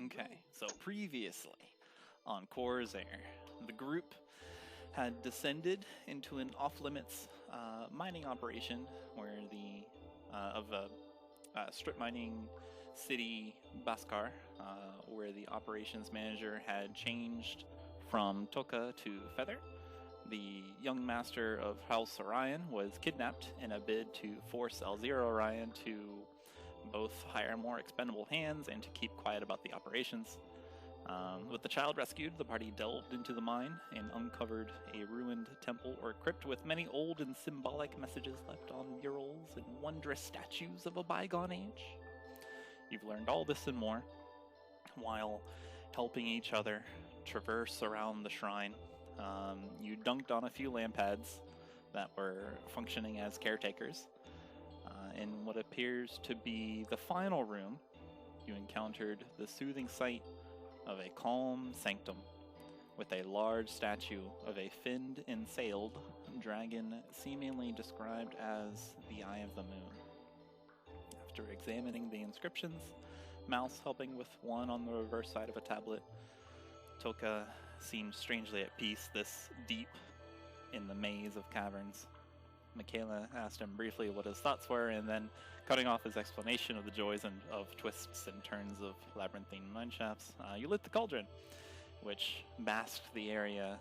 Okay, so previously on Khorzaire, the group had descended into an off-limits mining operation where of a strip mining city, Baskar, where the operations manager had changed from Toka to Feather. The young master of House Orion was kidnapped in a bid to force Alzira Orion to both hire more expendable hands and to keep quiet about the operations. With the child rescued, the party delved into the mine and uncovered a ruined temple or crypt with many old and symbolic messages left on murals and wondrous statues of a bygone age. You've learned all this and more while helping each other traverse around the shrine. You dunked on a few lampads that were functioning as caretakers. In what appears to be the final room, you encountered the soothing sight of a calm sanctum with a large statue of a finned and sailed dragon seemingly described as the Eye of the Moon. After examining the inscriptions, Mouse helping with one on the reverse side of a tablet, Toka seemed strangely at peace this deep in the maze of caverns. Makayla asked him briefly what his thoughts were, and then, cutting off his explanation of the joys of twists and turns of labyrinthine mineshafts, you lit the cauldron, which basked the area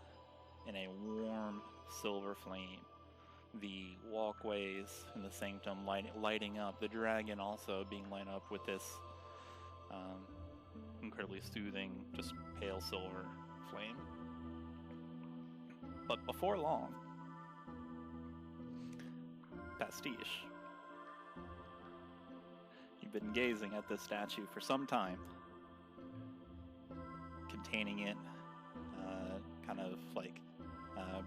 in a warm silver flame. The walkways in the sanctum lighting up, the dragon also being lighted up with this incredibly soothing, just pale silver flame. But before long, Pastiche, you've been gazing at this statue for some time, containing it, kind of like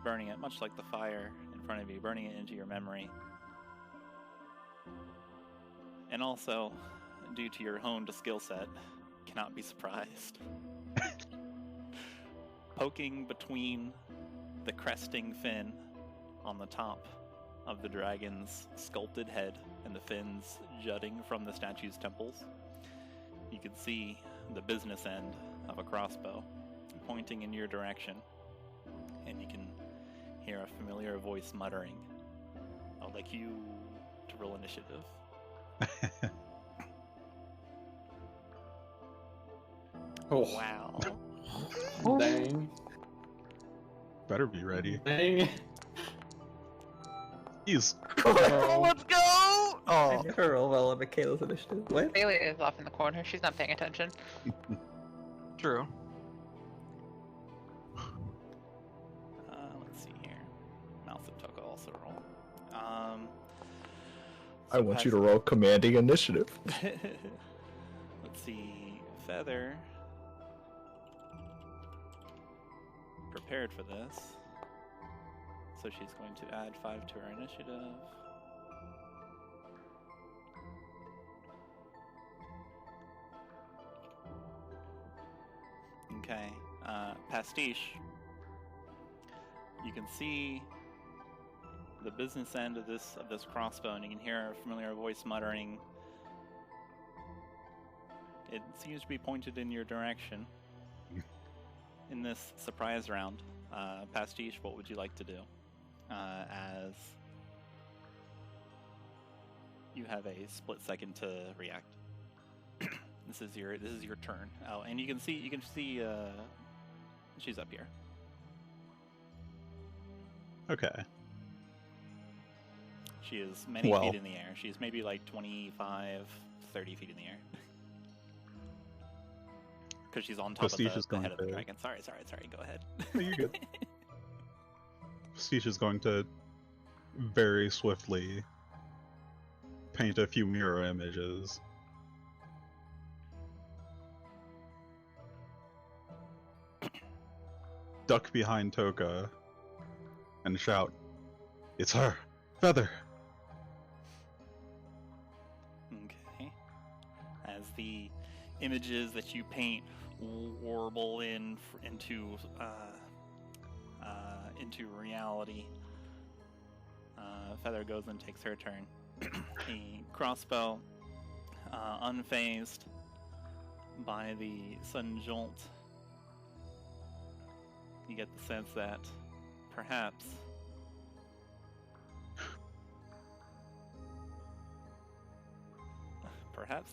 burning it, much like the fire in front of you, burning it into your memory. And also, due to your honed skill set, cannot be surprised. Poking between the cresting fin on the top of the dragon's sculpted head and the fins jutting from the statue's temples, you can see the business end of a crossbow pointing in your direction, and you can hear a familiar voice muttering, "I'd like you to roll initiative." Oh Wow. dang! Better be ready. Dang! He's Oh, let's go! Oh, Never roll well on Makayla's initiative. What? Bailey is off in the corner. She's not paying attention. True. Let's see here. Mouse and Toka also roll. I want you to roll commanding initiative. Let's see. Feather prepared for this, so she's going to add 5 to her initiative. Okay, Pastiche, you can see the business end of this crossbow, and you can hear a familiar voice muttering. It seems to be pointed in your direction. In this surprise round, Pastiche, what would you like to do? As you have a split second to react. This is your turn. Oh, and you can see she's up here. okay. She is many Well. feet in the air. She's maybe like 25, 30 feet in the air. Because she's on top Pastiche of is the head going of the to- dragon. Sorry, go ahead. No, you're good. Pastiche is going to very swiftly paint a few mirror images. Duck behind Toka and shout, "It's her! Feather!" Okay. As the images that you paint warble into reality, Feather goes and takes her turn. A crossbow, unfazed, by the sudden jolt, you get the sense that perhaps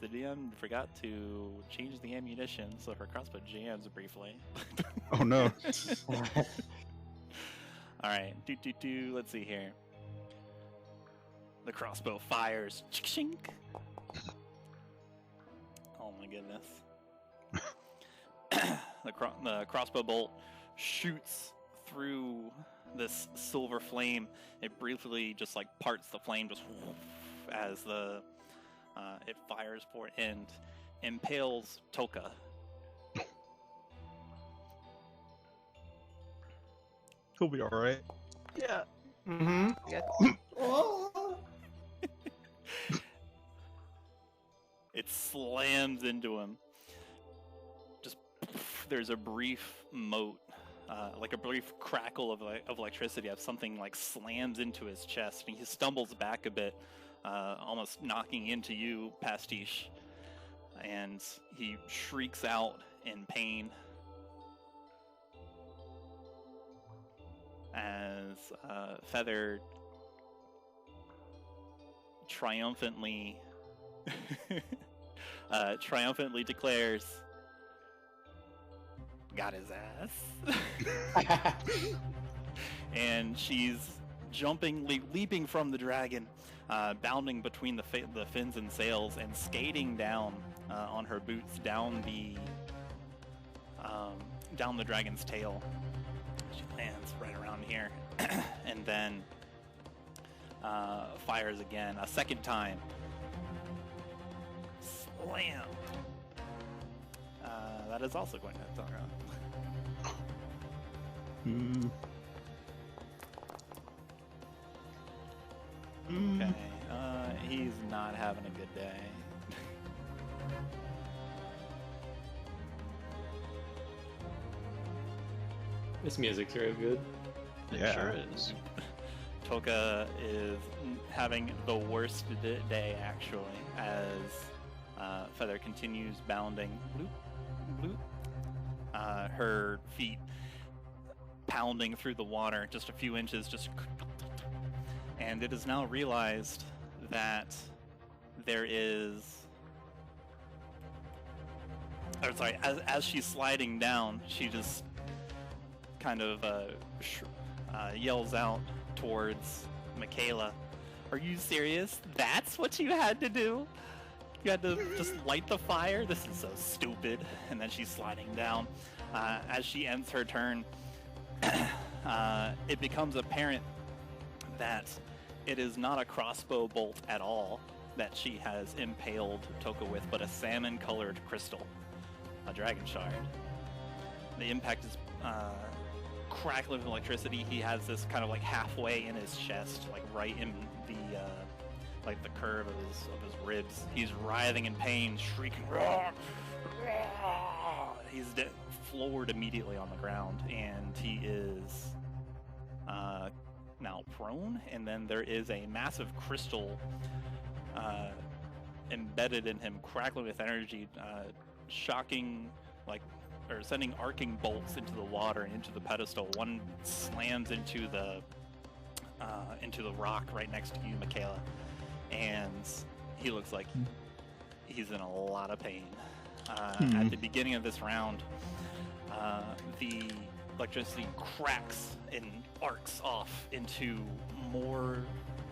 the DM forgot to change the ammunition, so her crossbow jams briefly. Oh no. Alright, let's see here. The crossbow fires. Chink. Oh my goodness. The crossbow bolt shoots through this silver flame. It briefly just like parts the flame just as it fires for it and impales Toka. He'll be alright. Yeah. Mm-hmm. It slams into him. Just there's a brief mote, like a brief crackle of electricity as something like slams into his chest, and he stumbles back a bit, almost knocking into you, Pastiche, and he shrieks out in pain as Feather triumphantly declares, "Got his ass." And she's leaping from the dragon, bounding between the fins and sails, and skating down on her boots down the dragon's tail. She lands right around here, and then fires again a second time. Slam. That is also going to hit Tara. Okay, he's not having a good day. This music's real good. Yeah. It sure is. Toka is having the worst day, actually, as Feather continues bounding. Bloop, bloop. Her feet pounding through the water just a few inches, and it is now realized that there is... Oh, sorry, as she's sliding down, she just kind of yells out towards Makayla, "Are you serious? That's what you had to do? You had to just light the fire? This is so stupid." And then she's sliding down. As she ends her turn, it becomes apparent that it is not a crossbow bolt at all that she has impaled Toka with, but a salmon-colored crystal, a dragon shard. The impact is crackling with electricity. He has this kind of like halfway in his chest, like right in the like the curve of his ribs. He's writhing in pain, shrieking. He's floored immediately on the ground, and he is now prone. And then there is a massive crystal embedded in him, crackling with energy, shocking or sending arcing bolts into the water and into the pedestal. One slams into the rock right next to you, Makayla, and he looks like he's in a lot of pain. At the beginning of this round, the electricity cracks and arcs off into more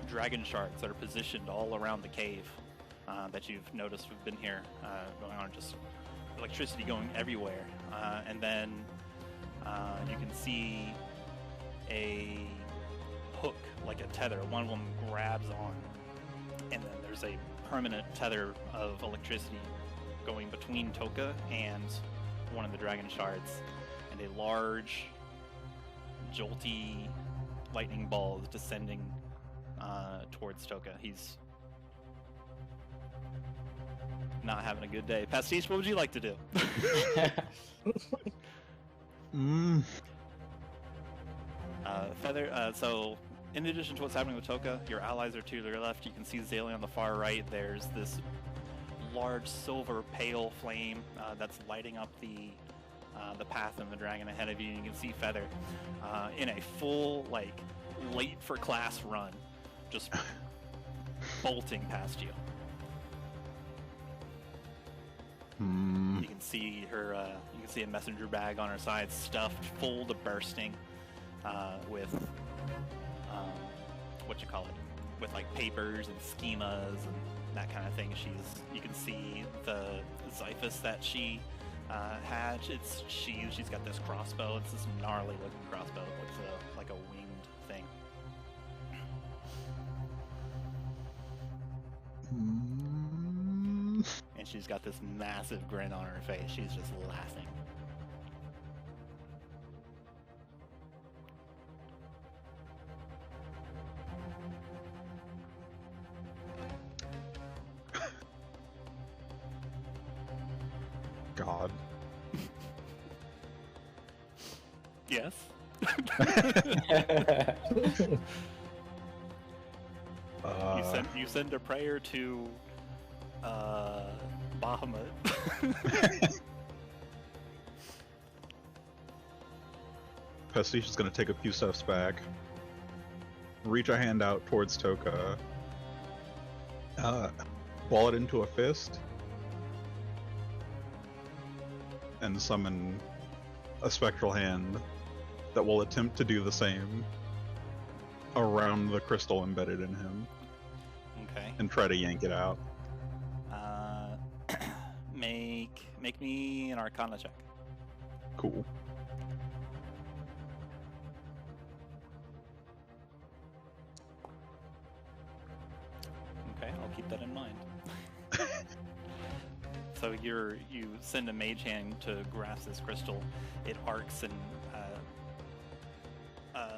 dragon shards that are positioned all around the cave that you've noticed have been here going on, just electricity going everywhere. And then you can see a hook, like a tether. One of them grabs on, and then there's a permanent tether of electricity going between Toka and one of the dragon shards, and a large, jolty lightning ball is descending towards Toka. He's not having a good day. Pastiche, what would you like to do? Feather, so in addition to what's happening with Toka, your allies are to your left. You can see Xalia on the far right. There's this large silver pale flame that's lighting up the path and the dragon ahead of you. And you can see Feather in a full, like, late for class run, just bolting past you. You can see her. You can see a messenger bag on her side, stuffed full to bursting, with what you call it, with like papers and schemas and that kind of thing. You can see the Xiphus that she had. She's got this crossbow. It's this gnarly looking crossbow. It looks like a winged thing. And she's got this massive grin on her face. She's just laughing. God. Yes? You send a prayer to Bahamut. Pastiche is going to take a few steps back, reach a hand out towards Toka, ball it into a fist, and summon a spectral hand that will attempt to do the same around the crystal embedded in him. Okay. And try to yank it out. Make me an Arcana check. Cool. Okay, I'll keep that in mind. So you send a mage hand to grasp this crystal. It arcs and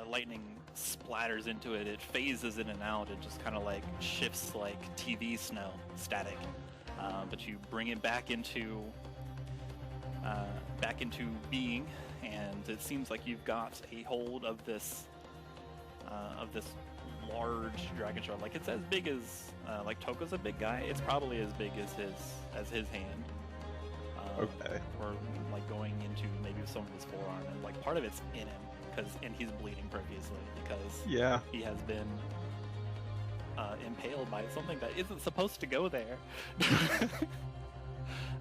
lightning splatters into it. It phases in and out. It just kind of like shifts like TV snow, static. But you bring it back into being, and it seems like you've got a hold of this large dragon shard. Like, it's as big as like Toka's a big guy. It's probably as big as his hand. Okay. Or like going into maybe some of his forearm, and like part of it's in him and he's bleeding profusely because he has been impaled by something that isn't supposed to go there.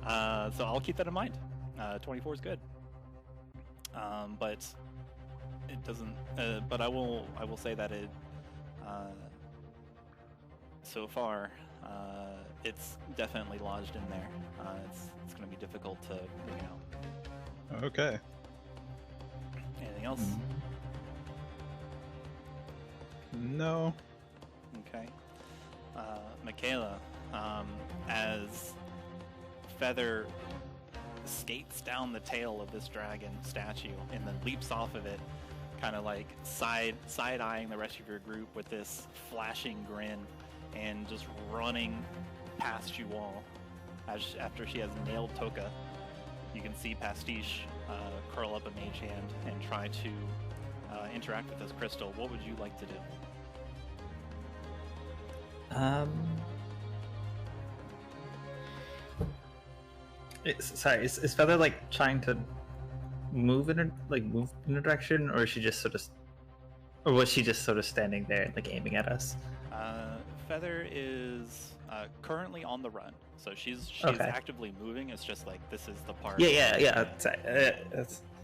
So I'll keep that in mind. 24 is good. But it doesn't. But I will say that it. So far, it's definitely lodged in there. It's going to be difficult to bring out. Okay. Anything else? No. Okay. Makayla, as Feather skates down the tail of this dragon statue and then leaps off of it, kind of like side-eyeing the rest of your group with this flashing grin and just running past you all. After she has nailed Toka, you can see Pastiche curl up a mage hand and try to interact with this crystal. What would you like to do? Is Feather like trying to move in a direction, or is she just or was she just sort of standing there like aiming at us? Feather is currently on the run, so she's Okay. actively moving. It's just like this is the part. Yeah.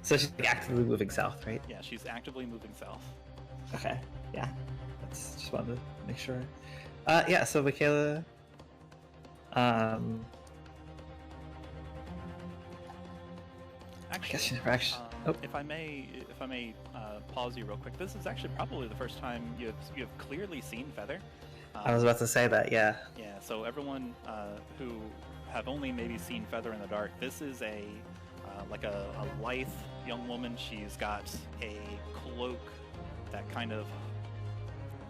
So she's like, actively moving south, right? Yeah, she's actively moving south. Okay. Yeah. Just wanted to make sure. Yeah. So Makayla. I guess she never actually. If I may pause you real quick. This is actually probably the first time you have clearly seen Feather. I was about to say that. Yeah. Yeah. So everyone who have only maybe seen Feather in the dark, this is a lithe young woman. She's got a cloak that kind of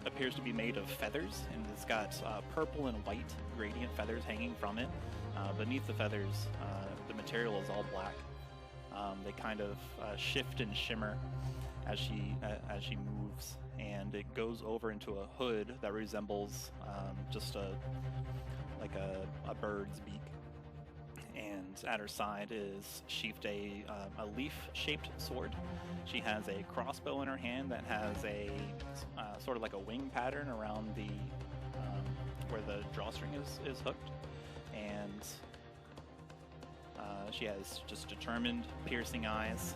appears to be made of feathers, and it's got purple and white gradient feathers hanging from it. Beneath the feathers, the material is all black. They kind of shift and shimmer as she moves, and it goes over into a hood that resembles just a bird's beak. and at her side is sheathed a leaf-shaped sword. She has a crossbow in her hand that has a sort of like a wing pattern around the where the drawstring is hooked, and she has just determined, piercing eyes,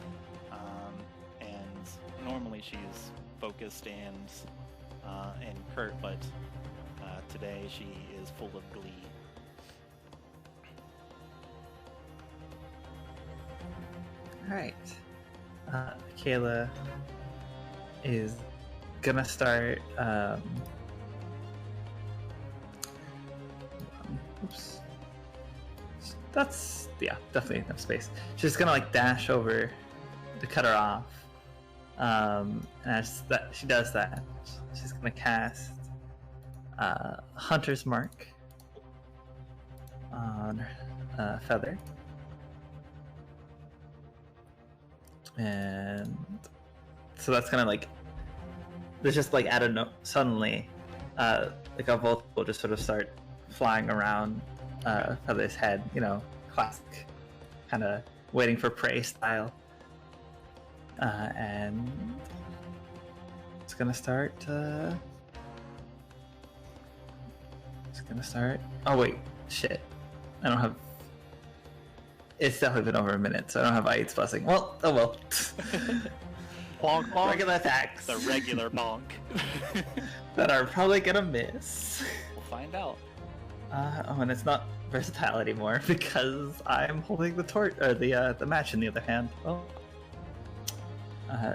and normally she's focused and curt, but today she is full of glee. Alright. Makayla is gonna start. Oops. That's, yeah, definitely enough space. She's gonna like dash over to cut her off. And as that she does that, she's gonna cast Hunter's Mark on Feather. And so that's gonna like, there's just like suddenly like a bolt will just sort of start flying around Feather's head, you know, classic kind of waiting for prey style. And it's gonna start oh wait, shit, I don't have, it's definitely been over a minute, so I don't have Aid's Blessing. Well, oh well. Bonk, bonk. Regular attacks. The regular bonk. That are probably gonna miss. We'll find out. Oh, and it's not versatile anymore because I'm holding the the match in the other hand. Oh.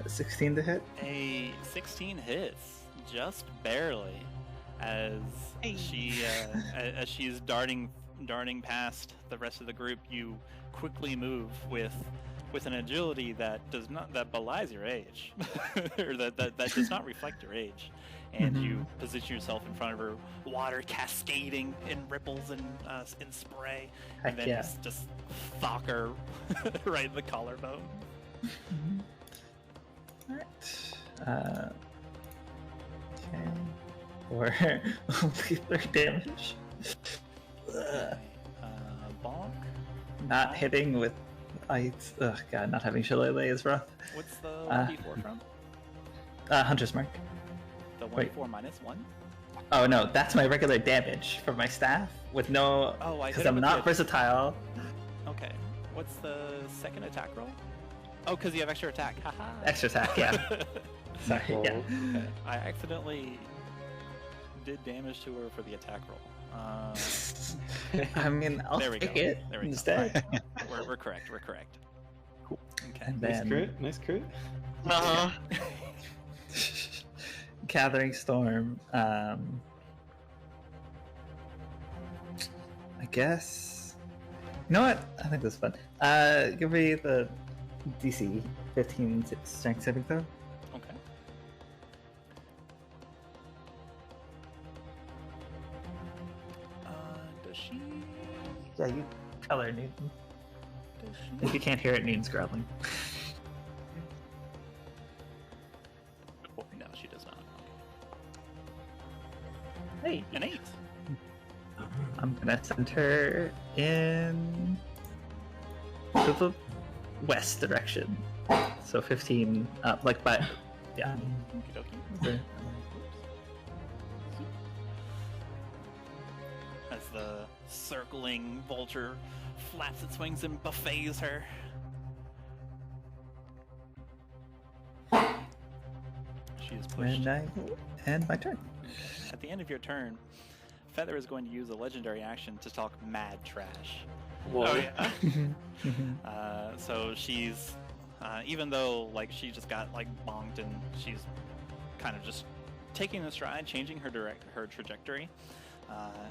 16 to hit. A 16 hits, just barely, as she's darting past the rest of the group. You quickly move with an agility that belies your age, or that does not reflect your age, and you position yourself in front of her, water cascading in ripples and in spray, and then just fuck her right in the collarbone. Alright. Okay. Or only 3 damage. Bonk. Not hitting with ice. Oh god, not having Shillelagh is rough. What's the 1d4 from? Hunter's Mark. The 1d4 minus 1? Oh no, that's my regular damage from my staff with no. Oh, because I'm not versatile. Okay. What's the second attack roll? Oh, because you have extra attack. Haha. Extra attack, yeah. Sorry, yeah. Okay. I accidentally did damage to her for the attack roll. I mean, I'll take it instead. We're correct. We're correct. Cool. Okay. And then, Nice crit. Gathering Storm. I guess. You know what? I think this is fun. Give me the DC 15 strength saving throw. Okay. Does she? Yeah, you tell her, Newton. Does she? If you can't hear it, Newton's growling. No, she does not. Hey, An 8. I'm gonna send her in to the west direction. So 15 up, like, but yeah. Okey-dokey. As the circling vulture flaps its wings and buffets her. She is pushed. And I end my turn. At the end of your turn, Feather is going to use a legendary action to talk mad trash. Whoa. Oh yeah. So she's, even though like she just got like bonked and she's kind of just taking the stride, changing her trajectory.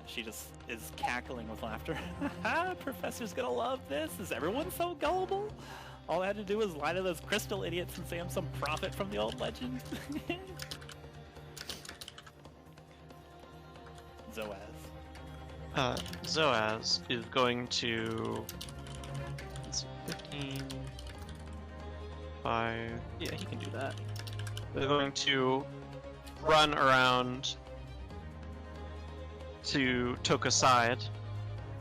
She just is cackling with laughter. Professor's gonna love this. Is everyone so gullible? All I had to do was lie to those crystal idiots and say I'm some prophet from the old legend. Zoaz. Zoaz is going to. Let's see, 15. 5. Yeah, he can do that. They're going to run around to Toka's side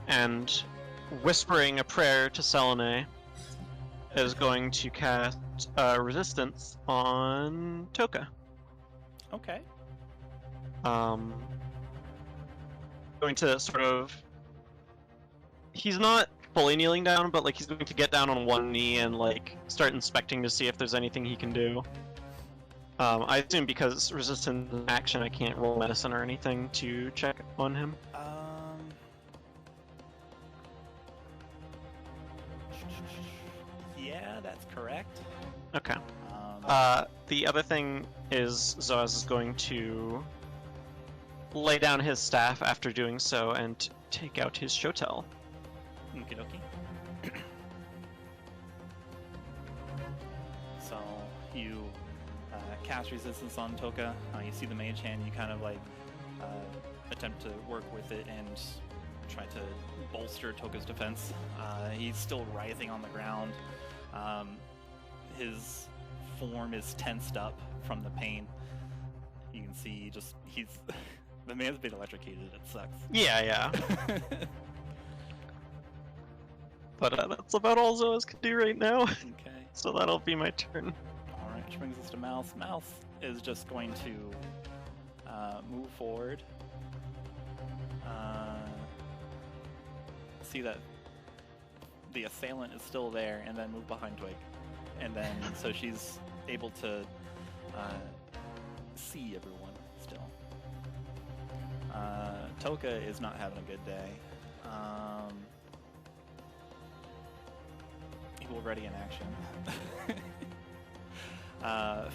and whispering a prayer to Selene, is going to cast resistance on Toka. Okay. Going to sort of... He's not fully kneeling down, but like he's going to get down on one knee and like start inspecting to see if there's anything he can do. I assume because resistance is an action, I can't roll medicine or anything to check on him. Yeah, that's correct. Okay. The other thing is Zoaz is going to lay down his staff after doing so and take out his shotel. Okie dokie. So you cast resistance on Toka. You see the mage hand. You kind of like attempt to work with it and try to bolster Toka's defense. He's still writhing on the ground. His form is tensed up from the pain. You can see he's the man's been electrocuted. It sucks. Yeah. But that's about all Zoaz can do right now. Okay. So that'll be my turn. Alright, which brings us to Mouse. Mouse is just going to move forward. See that the assailant is still there, and then move behind Twig. And then, so she's able to see everyone still. Toka is not having a good day. He will ready an action.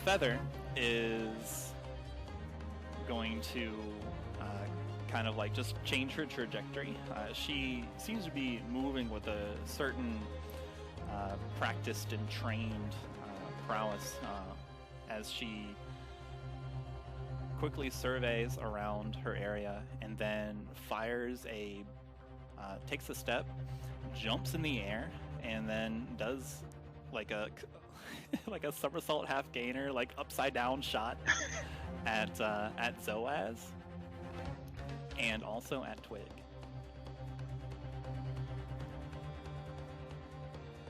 Feather is going to kind of like just change her trajectory. She seems to be moving with a certain practiced and trained prowess as she quickly surveys around her area and then fires takes a step, jumps in the air, and then does like a like a somersault half gainer, like upside down shot at Zoaz and also at Twig.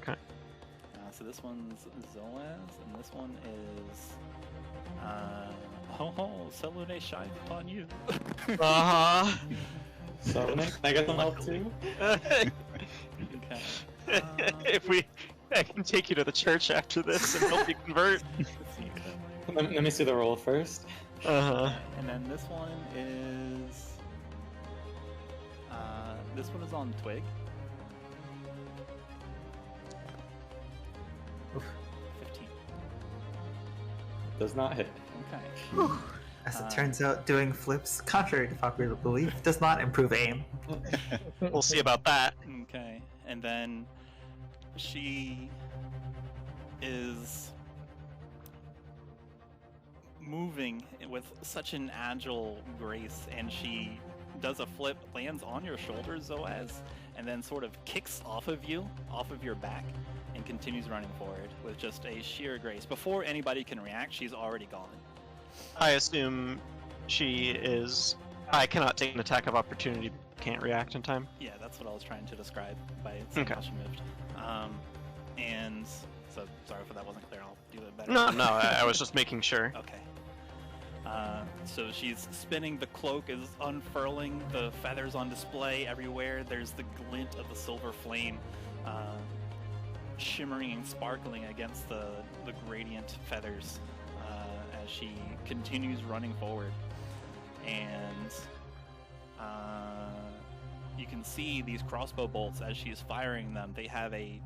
Okay. So this one's Zoaz, and this one is Selune shines upon you. Uh-huh. So, Nick, I get some help too? Okay. I can take you to the church after this and help you convert. Let's see. Let me see the roll first. And then this one is on Twig. Oof. 15. Does not hit. Okay. As it turns out, doing flips, contrary to popular belief, does not improve aim. We'll see about that. Okay. And then she is moving with such an agile grace, and she does a flip, lands on your shoulders, Zoaz, and then sort of kicks off of your back, and continues running forward with just a sheer grace. Before anybody can react, she's already gone. I assume she is... I cannot take an attack of opportunity, can't react in time. Yeah, that's what I was trying to describe by saying how she moved. And so, sorry if that wasn't clear, I'll do it better. No, I was just making sure. Okay. So she's spinning, the cloak is unfurling, the feathers on display everywhere, there's the glint of the silver flame shimmering and sparkling against the gradient feathers as she continues running forward. And you can see these crossbow bolts as she's firing them. They have a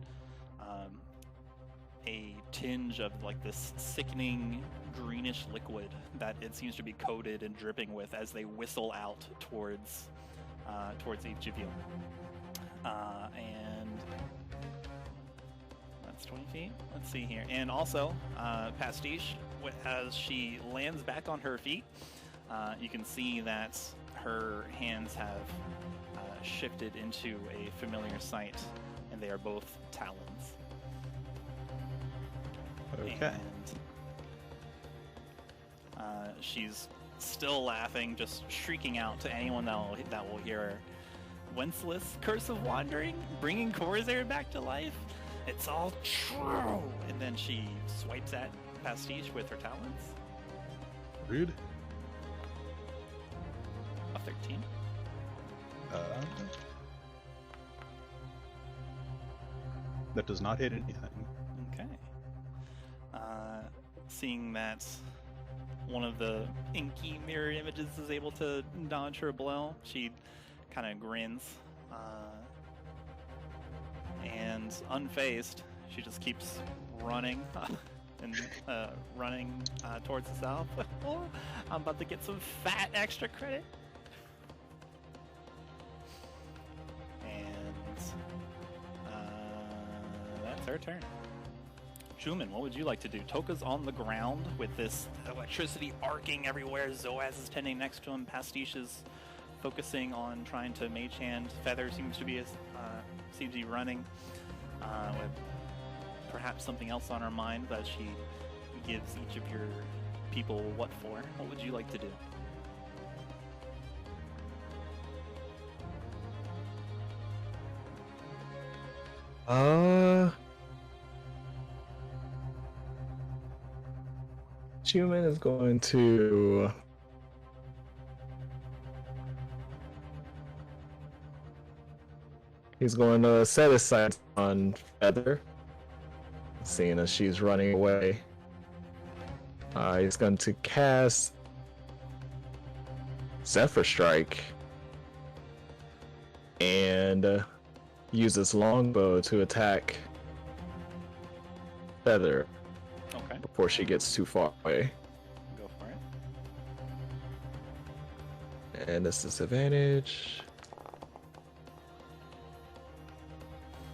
tinge of like this sickening greenish liquid that it seems to be coated and dripping with as they whistle out towards each of you. And that's 20 feet. Let's see here. And also, Pastiche, as she lands back on her feet, you can see that her hands have shifted into a familiar sight, and they are both talons. Okay. And she's still laughing, just shrieking out to anyone that will hear her Wencesless curse of wandering, bringing Khorzaire back to life. It's all true. And then she swipes at Pastiche with her talons. Rude. A 13. That does not hit anything. Okay. Seeing that one of the inky mirror images is able to dodge her blow, she kind of grins. And unfazed, she just keeps running and running towards the south. Oh, I'm about to get some fat extra credit. And that's her turn. Chuman, what would you like to do? Toka's on the ground with this electricity arcing everywhere. Zoaz is tending next to him. Pastiche is focusing on trying to mage hand. Feather seems to be running with perhaps something else on her mind that she gives each of your people what for. What would you like to do? Chuman is going to he's going to set his sights on Feather, seeing as she's running away. He's going to cast Zephyr Strike and use his longbow to attack Feather. Okay. Before she gets too far away. Go for it. And this disadvantage.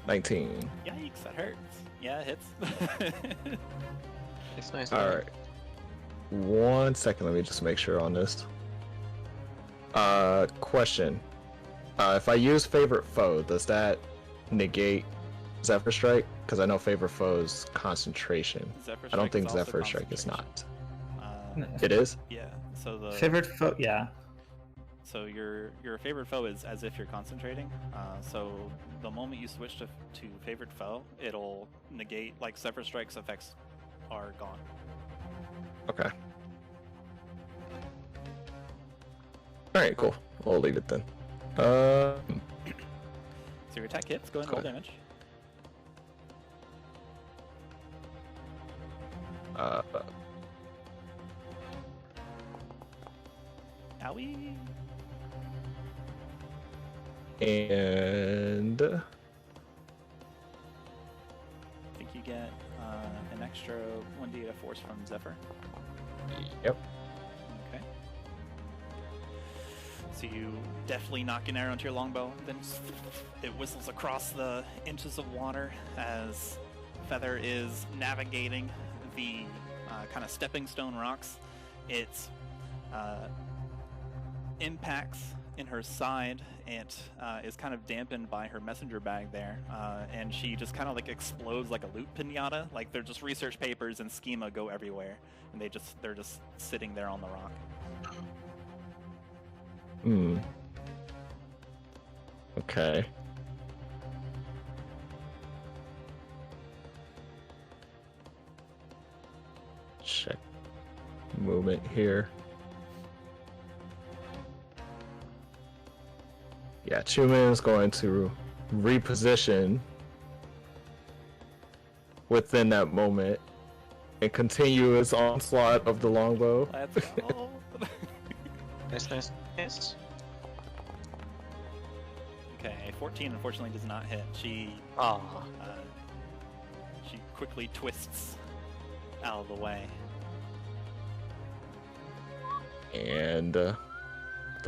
19. Yikes, that hurts. Yeah, it hits. It's nice. Alright. 1 second, let me just make sure on this. Question. If I use favorite foe, does that negate Zephyr Strike? Because I know favorite foe's concentration. I don't think Zephyr Strike is not. It is? Yeah. So the Favorite foe, yeah. So your favorite foe is as if you're concentrating. So the moment you switch to favorite foe, it'll negate, like Zephyr Strike's effects are gone. Okay. Alright, cool. We'll leave it then. So your attack hits, go ahead and roll Cool. damage. Owie. And I think you get an extra 1d8 of force from Zephyr. yep. Okay. So you definitely knock an arrow into your longbow, then it whistles across the inches of water as Feather is navigating the kind of stepping stone rocks. It impacts in her side. It is kind of dampened by her messenger bag there, and she just kind of like explodes like a loot pinata. Like they're just research papers and schema go everywhere, and they're just sitting there on the rock. Hmm. Okay. Check movement here. Yeah, Chuman is going to reposition within that moment and continue his onslaught of the longbow. Let's go. Nice. Okay, 14 unfortunately does not hit. She quickly twists out of the way. And the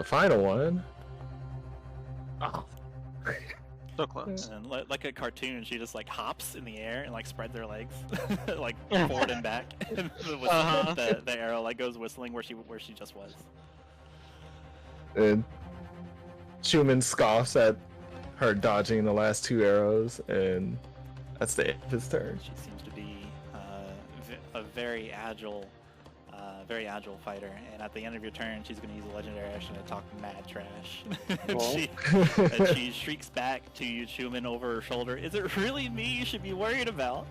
final one. Oh. So close. And then, like a cartoon, she just like hops in the air and like spreads her legs, like forward and back. And the arrow like goes whistling where she just was. And Chuman scoffs at her dodging the last 2 arrows, and that's the end of his turn. She seems to be a very agile very agile fighter, and at the end of your turn, she's going to use a legendary action to talk mad trash. And she shrieks back to you, Chuman, over her shoulder. Is it really me you should be worried about?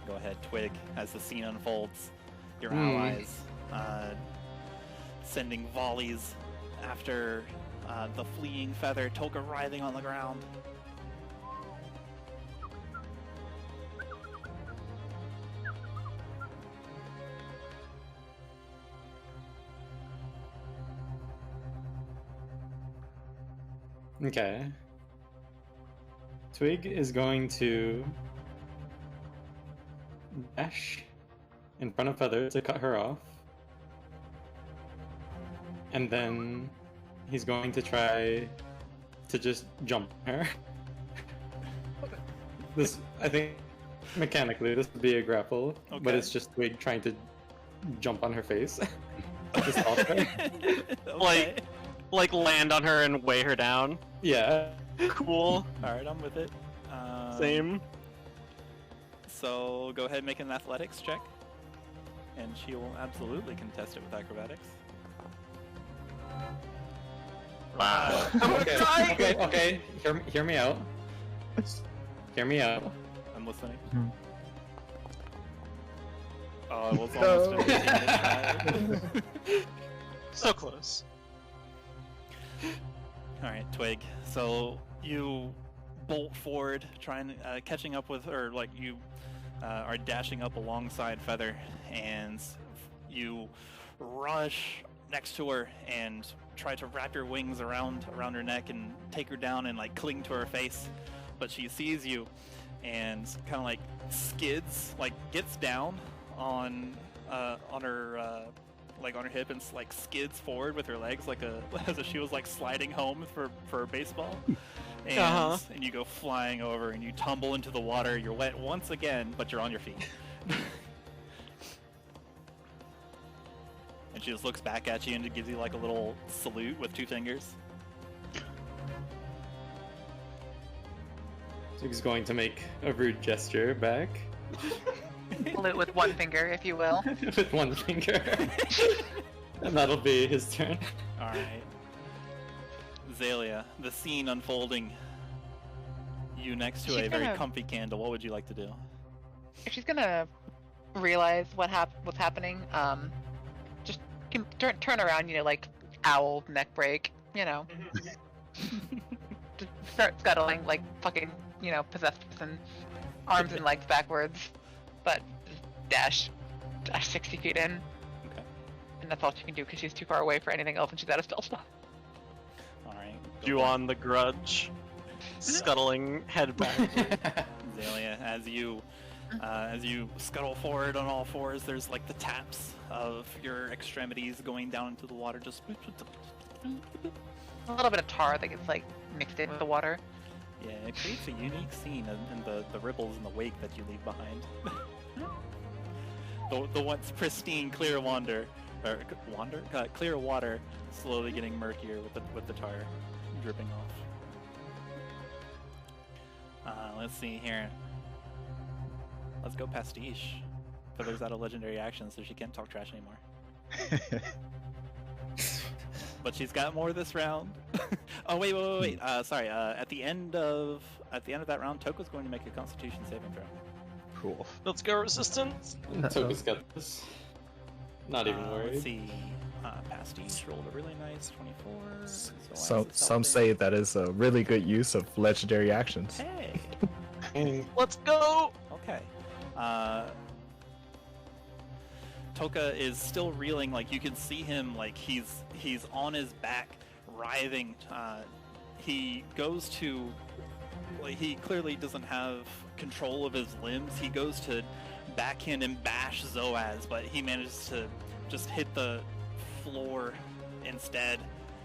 Go ahead, Twig, as the scene unfolds. Your allies sending volleys after the fleeing feather, Toka writhing on the ground. Okay. Twig is going to dash in front of Feather to cut her off. And then he's going to try to just jump her. This, I think, mechanically, this would be a grapple, but it's just Twig trying to jump on her face. To stop her. Okay. Like land on her and weigh her down. Yeah. Cool. Alright, I'm with it. Same. So go ahead and make an athletics check. And she will absolutely contest it with acrobatics. Wow. Okay. Hear me out. Hear me out. I'm listening. Hmm. Oh, it was almost a 15-minute try. So close. Alright, Twig. So you bolt forward, catching up with her, like you are dashing up alongside Feather, and you rush next to her and try to wrap your wings around her neck and take her down and like cling to her face. But she sees you and kind of like skids, like gets down on her like on her hip and like skids forward with her legs like as if she was like sliding home for a baseball. And and you go flying over and you tumble into the water. You're wet once again, but you're on your feet. And she just looks back at you and it gives you like a little salute with 2 fingers. Twig's going to make a rude gesture back. Salute with 1 finger, if you will. With 1 finger. And that'll be his turn. Alright. Xalia, the scene unfolding. You next to a very comfy candle. What would you like to do? If she's gonna realize what's happening, just turn around, like owl neck break, just start scuttling like fucking, possessed person, arms and legs backwards, but just dash 60 feet in. Okay. And that's all she can do because she's too far away for anything else and she's out of spell slot. Alright. You on the grudge. Scuttling head back. Xalia, as you scuttle forward on all fours, there's like the taps of your extremities going down into the water, just A little bit of tar that gets like mixed in with the water. yeah, it creates a unique scene in the ripples in the wake that you leave behind. the once pristine clear clear water slowly getting murkier with the tar dripping off. Let's see here. Let's go Pastiche. Feather's out of legendary action, so she can't talk trash anymore. But she's got more this round. Oh wait. Sorry. At the end of that round, Toka's going to make a Constitution saving throw. Cool. Let's go resistance. Toka's got this. Not even worried. Let's see. Pastiche rolled a really nice 24. Some say that is a really good use of legendary actions. Hey. Let's go. Okay. Toka is still reeling. Like you can see him. Like he's on his back, writhing. He goes to. Like, he clearly doesn't have control of his limbs. He goes to backhand and bash Zoaz, but he manages to just hit the floor instead.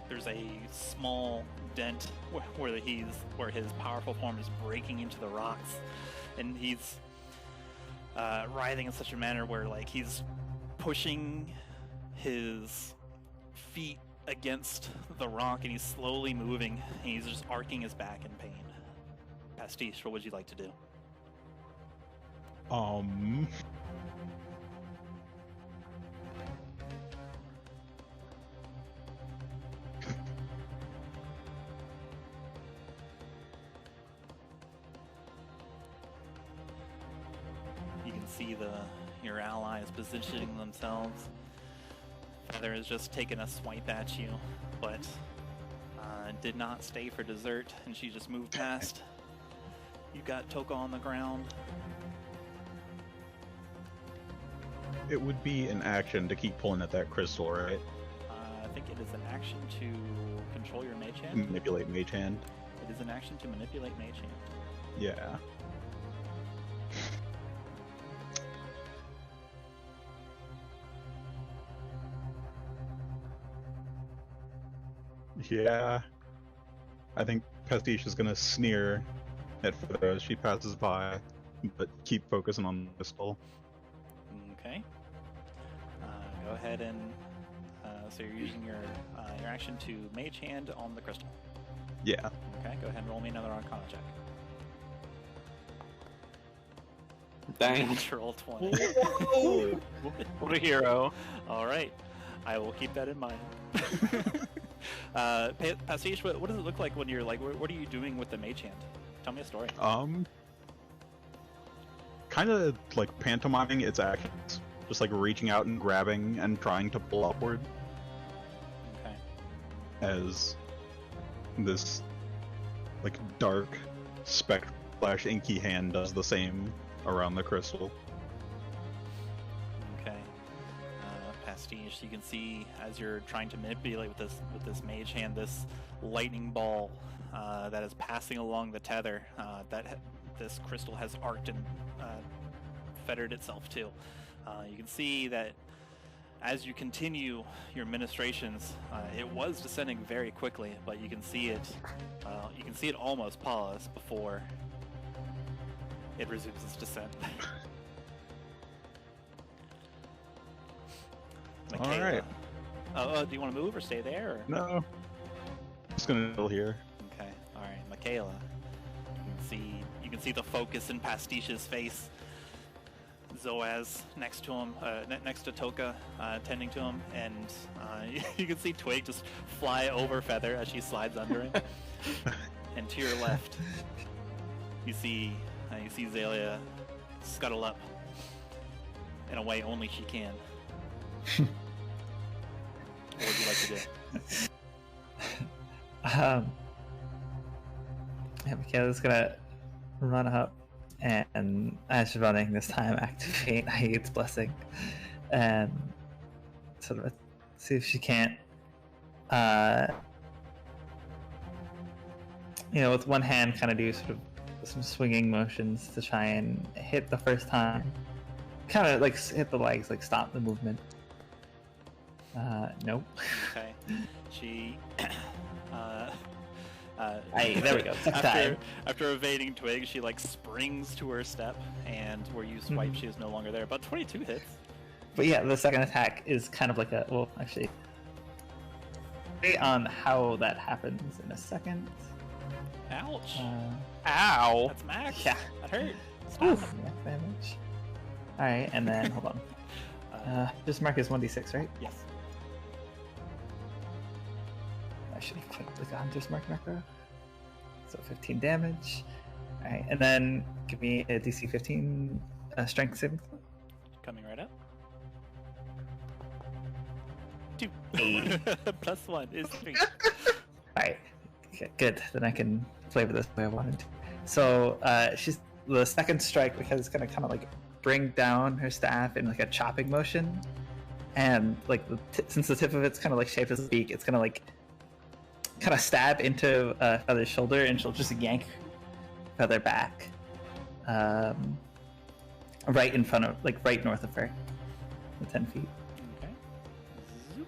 There's a small dent where his powerful form is breaking into the rocks, and he's writhing in such a manner where like he's pushing his feet against the rock, and he's slowly moving, and he's just arcing his back in pain. Pastiche, what would you like to do? You can see your allies positioning themselves. Feather has just taken a swipe at you, but did not stay for dessert, and she just moved past. You got Toka on the ground. It would be an action to keep pulling at that crystal, right? I think it is an action to control your mage hand. Manipulate mage hand. It is an action to manipulate mage hand. Yeah. Yeah. I think Pastiche is gonna sneer at Feather as she passes by, but keep focusing on the crystal. Okay. Go ahead and so you're using your action to mage hand on the crystal. Yeah. Okay. Go ahead and roll me another Arcana check. Dang. Natural 20. Whoa! What a hero. All right. I will keep that in mind. Pastiche, what does it look like when you're like? What are you doing with the mage hand? Tell me a story. Kind of like pantomiming its actions, just like reaching out and grabbing and trying to pull upward. Okay. As this like dark spectral/inky hand does the same around the crystal. Okay. Pastiche, you can see as you're trying to manipulate with this mage hand, this lightning ball that is passing along the tether this crystal has arced and fettered itself to. You can see that as you continue your ministrations, it was descending very quickly, but you can see it almost pause before it resumes its descent. Makayla. All right. Oh, do you want to move or stay there? Or? No. Just gonna chill here. Okay. All right, Makayla. You can see the focus in Pastiche's face. Zoaz next to him, next to Toka, tending to him, and you can see Twig just fly over Feather as she slides under him. And to your left, you see Xalia scuttle up in a way only she can. What would you like to do? Makayla's gonna run up and, as she's running this time, activate Aegis Blessing and sort of see if she can't, with one hand kind of do sort of some swinging motions to try and hit the first time. Kind of like hit the legs, like stop the movement. Nope. Okay. She. There we go. After evading Twig, she like springs to her step, and where you swipe, she is no longer there. About 22 hits. But yeah, the second attack is kind of like a actually. On how that happens in a second. Ouch! Ow! That's max. Yeah. That hurt. Oof. Max damage. All right, and then hold on. Just mark as 1d6, right? Yes. I should have put the Hunter's Mark macro. So 15 damage. Alright, and then give me a DC 15 strength saving throw. Coming right up. 2. Hey. Plus 1 is 3. Alright, okay, good. Then I can flavor this the way I wanted to. So she's the second strike because it's gonna kind of like bring down her staff in like a chopping motion, and like since the tip of it's kind of like shaped as a beak, it's gonna like kind of stab into Feather's shoulder, and she'll just yank Feather back, right in front of, like right north of her, 10 feet. Okay. Zoop.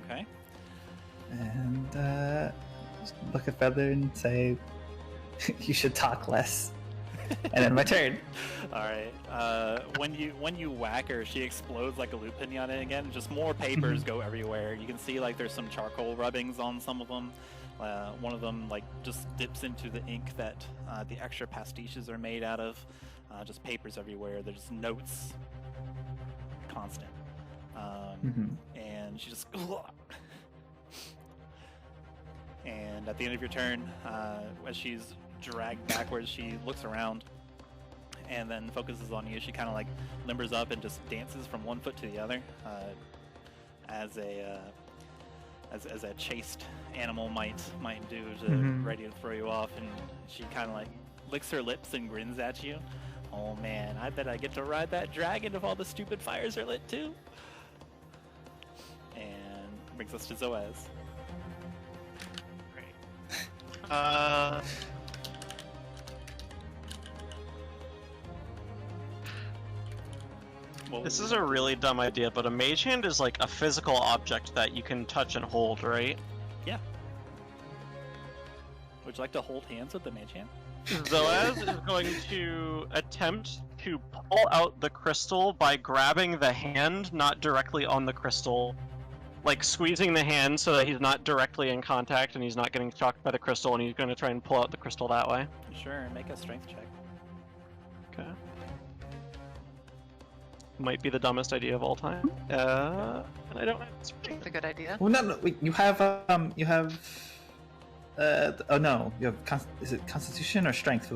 Okay. And just look at Feather and say, "You should talk less." And then my turn. All right. When you whack her, she explodes like a loot pinata again. Just more papers go everywhere. You can see like there's some charcoal rubbings on some of them. One of them like just dips into the ink that the extra pastiches are made out of. Just papers everywhere. There's notes, constant. And she just. And at the end of your turn, as she's dragged backwards, she looks around and then focuses on you. She kind of like limbers up and just dances from one foot to the other, as a chased animal might do, to ready to throw you off. And she kind of like licks her lips and grins at you. Oh man, I bet I get to ride that dragon if all the stupid fires are lit too. And brings us to Zoaz. This is a really dumb idea, but a mage hand is like a physical object that you can touch and hold, right? Yeah. Would you like to hold hands with the mage hand? Zoaz is going to attempt to pull out the crystal by grabbing the hand, not directly on the crystal. Like squeezing the hand so that he's not directly in contact and he's not getting shocked by the crystal, and he's going to try and pull out the crystal that way. Sure, make a strength check. Okay. Might be the dumbest idea of all time. And I don't have strength. It's a good idea. Well, no, wait, you have, oh no, you have, is it Constitution or Strength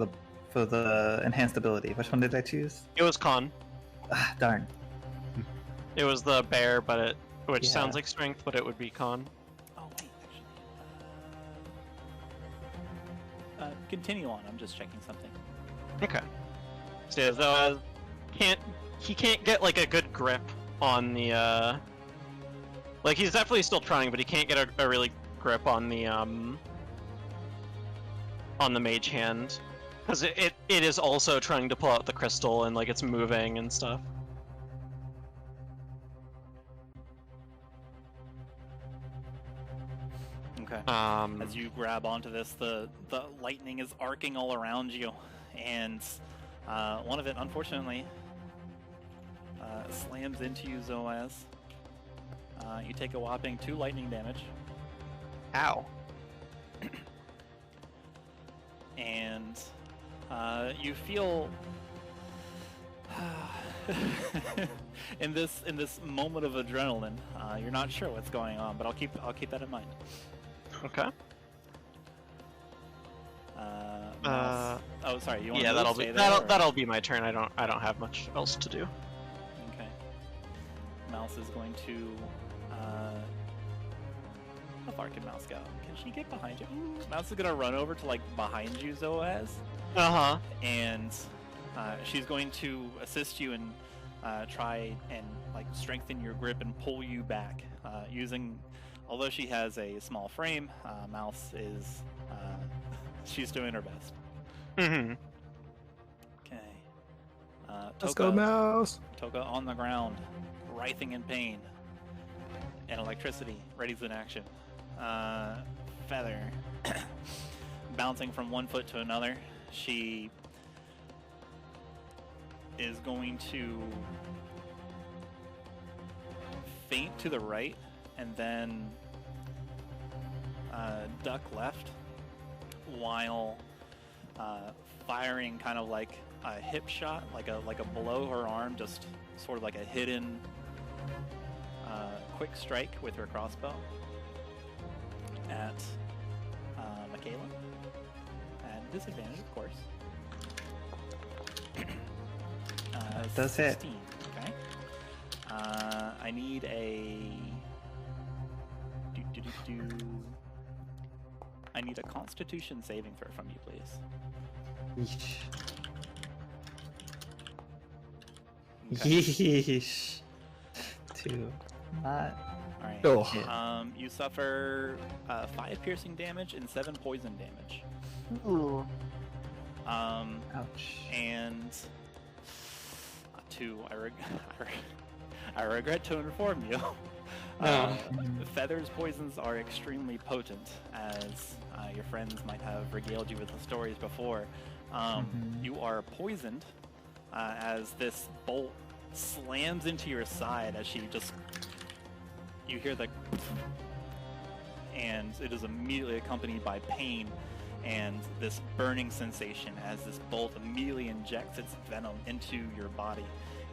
for the enhanced ability? Which one did I choose? It was con. Ah, darn. It was the bear, which Yeah. sounds like strength, but it would be con. Oh wait, actually. Continue on. I'm just checking something. Okay. So yeah, Zoaz he can't get like a good grip on the like he's definitely still trying, but he can't get a really grip on the mage hand, because it is also trying to pull out the crystal, and like it's moving and stuff. Okay. As you grab onto this, the lightning is arcing all around you, and one of it, unfortunately, slams into you, Zoaz. You take a whopping 2 lightning damage. Ow. And you feel in this moment of adrenaline, you're not sure what's going on, but I'll keep that in mind. Okay. Oh, sorry. You want Yeah, to stay there, that'll be my turn. I don't have much else to do. Okay. Mouse is going to. How far can Mouse go? Can she get behind you? Mouse is gonna run over to like behind you, Zoaz. And she's going to assist you and try and like strengthen your grip and pull you back using. Although she has a small frame, Mouse is she's doing her best. Mm-hmm. Okay. Let's go, Mouse. Toka on the ground, writhing in pain, and electricity readies in action. Feather bouncing from one foot to another. She is going to feint to the right and then duck left while firing kind of like a hip shot, like a below her arm, just sort of like a hidden quick strike with her crossbow at Makayla. At disadvantage, of course. Does hit. 16, okay. I need a... I need a Constitution saving throw from you, please. Yeesh. 2. Not. Alright. Oh. You suffer 5 piercing damage and 7 poison damage. Ooh. Ouch. And 2. I regret to inform you. Feather's poisons are extremely potent, as your friends might have regaled you with the stories before. You are poisoned as this bolt slams into your side as she just... You hear the... and it is immediately accompanied by pain and this burning sensation as this bolt immediately injects its venom into your body,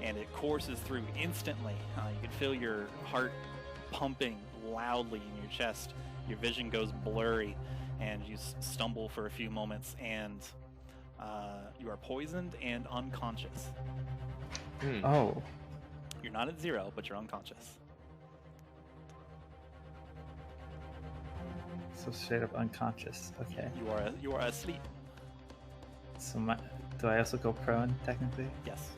and it courses through instantly. You can feel your heart pumping loudly in your chest. Your vision goes blurry, and you stumble for a few moments, and you are poisoned and unconscious. Oh. You're not at 0, but you're unconscious. So straight up unconscious. Okay. You are asleep. So do I also go prone technically? Yes.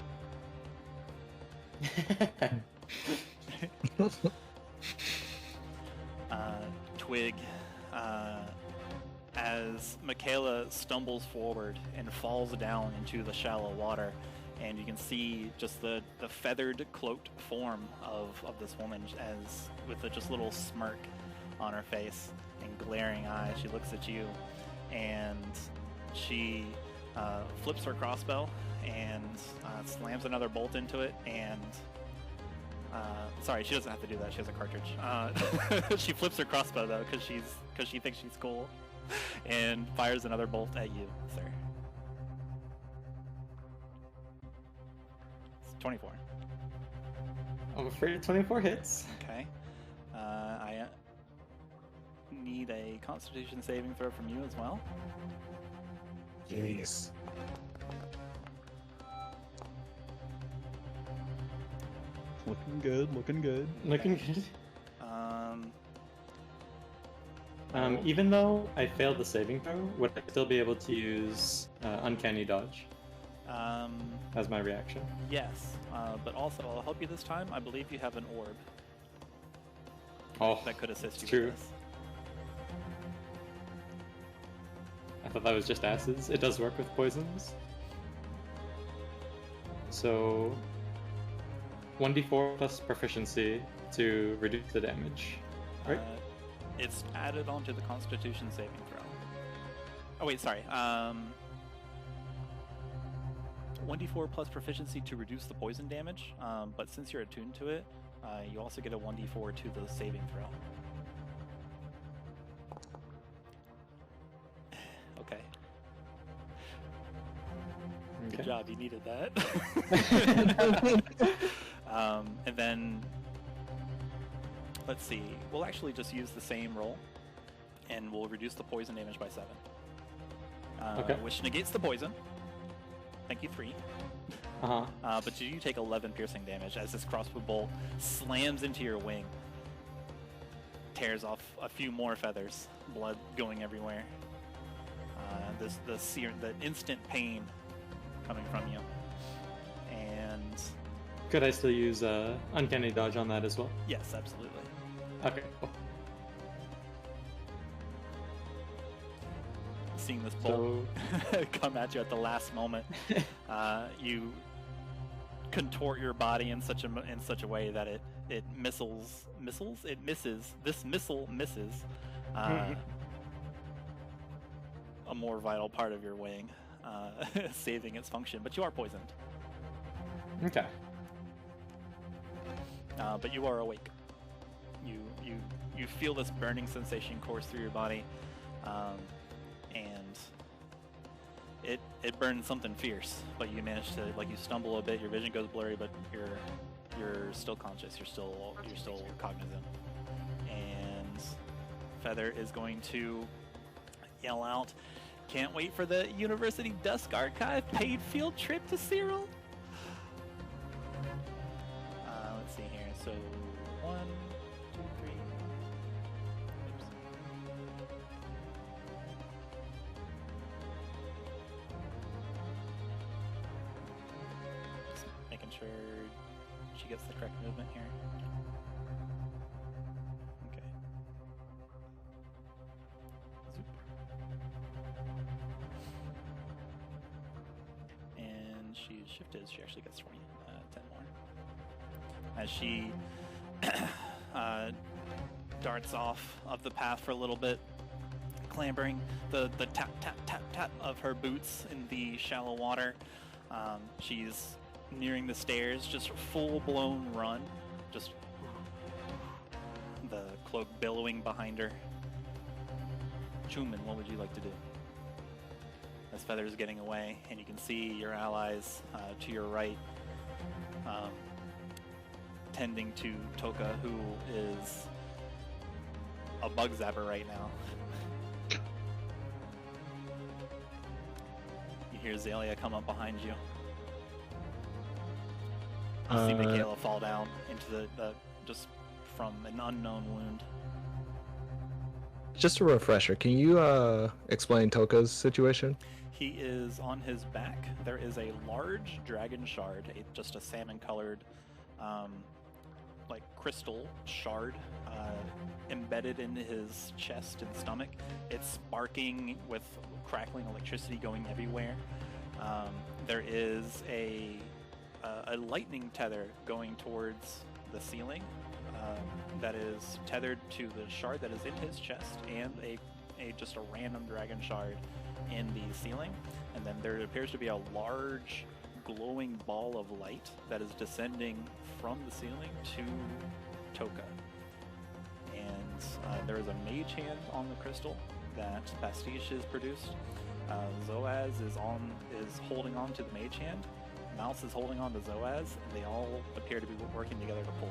Twig, as Makayla stumbles forward and falls down into the shallow water, and you can see just the feathered, cloaked form of this woman as with a just little smirk on her face and glaring eyes. She looks at you, and she flips her crossbow and slams another bolt into it, and sorry, she doesn't have to do that. She has a cartridge. She flips her crossbow though, because she thinks she's cool, and fires another bolt at you, sir. It's 24. I'm afraid 24 hits. Okay. I need a Constitution saving throw from you as well. Jeez. Looking good, looking good. Looking good. Even though I failed the saving throw, would I still be able to use Uncanny Dodge as my reaction? Yes, but also I'll help you this time. I believe you have an orb that could assist you true. with this. I thought that was just acids. It does work with poisons. So 1d4 plus proficiency to reduce the damage, right? It's added onto the Constitution saving throw. Oh wait, sorry. 1d4 plus proficiency to reduce the poison damage, but since you're attuned to it, you also get a 1d4 to the saving throw. Okay. Good job, you needed that. And then, let's see, we'll actually just use the same roll, and we'll reduce the poison damage by 7. Which negates the poison. Thank you, 3. But you take 11 piercing damage as this crossbow bolt slams into your wing. Tears off a few more feathers, blood going everywhere. The instant pain coming from you. And could I still use Uncanny Dodge on that as well? yes, absolutely. Okay, cool. Seeing this bolt come at you at the last moment, you contort your body in such a way that it misses. This missile misses a more vital part of your wing, saving its function. But you are poisoned. Okay. But you are awake. You feel this burning sensation course through your body, and it burns something fierce. But you manage to, you stumble a bit. Your vision goes blurry, but you're still conscious. You're still cognizant. And Feather is going to yell out, "Can't wait for the University Dusk Archive paid field trip to Cyril." Let's see here. So 1, 2, 3. Oops. Just making sure she gets the correct movement here. Okay. Zoop. And she's shifted. She actually gets 10 more. As she darts off of the path for a little bit, clambering the tap, tap, tap, tap of her boots in the shallow water. She's nearing the stairs, just full-blown run, just the cloak billowing behind her Chuman, what would you like to do? As Feather's getting away, and you can see your allies to your right tending to Toka, who is a bug zapper right now. You hear Xalia come up behind you. You see Makayla fall down into the just from an unknown wound. Just a refresher, can you explain Toka's situation? He is on his back. There is a large dragon shard, just a salmon-colored, like crystal shard, embedded in his chest and stomach. It's sparking with crackling electricity going everywhere. There is a lightning tether going towards the ceiling that is tethered to the shard that is in his chest, and just a random dragon shard in the ceiling. And then there appears to be a large glowing ball of light that is descending from the ceiling to Toka. And there is a mage hand on the crystal that Pastiche has produced. Zoaz is holding on to the mage hand. Mouse is holding on to Zoaz, and they all appear to be working together to pull.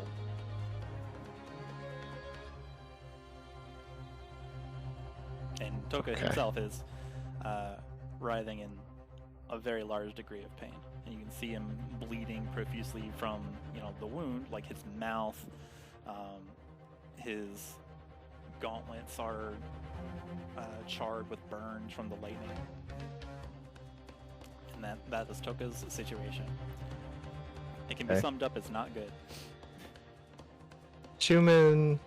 And Toka himself is writhing in a very large degree of pain. And you can see him bleeding profusely from, the wound, like his mouth, his gauntlets are charred with burns from the lightning. And that is Toka's situation. It can be summed up as not good. Chuman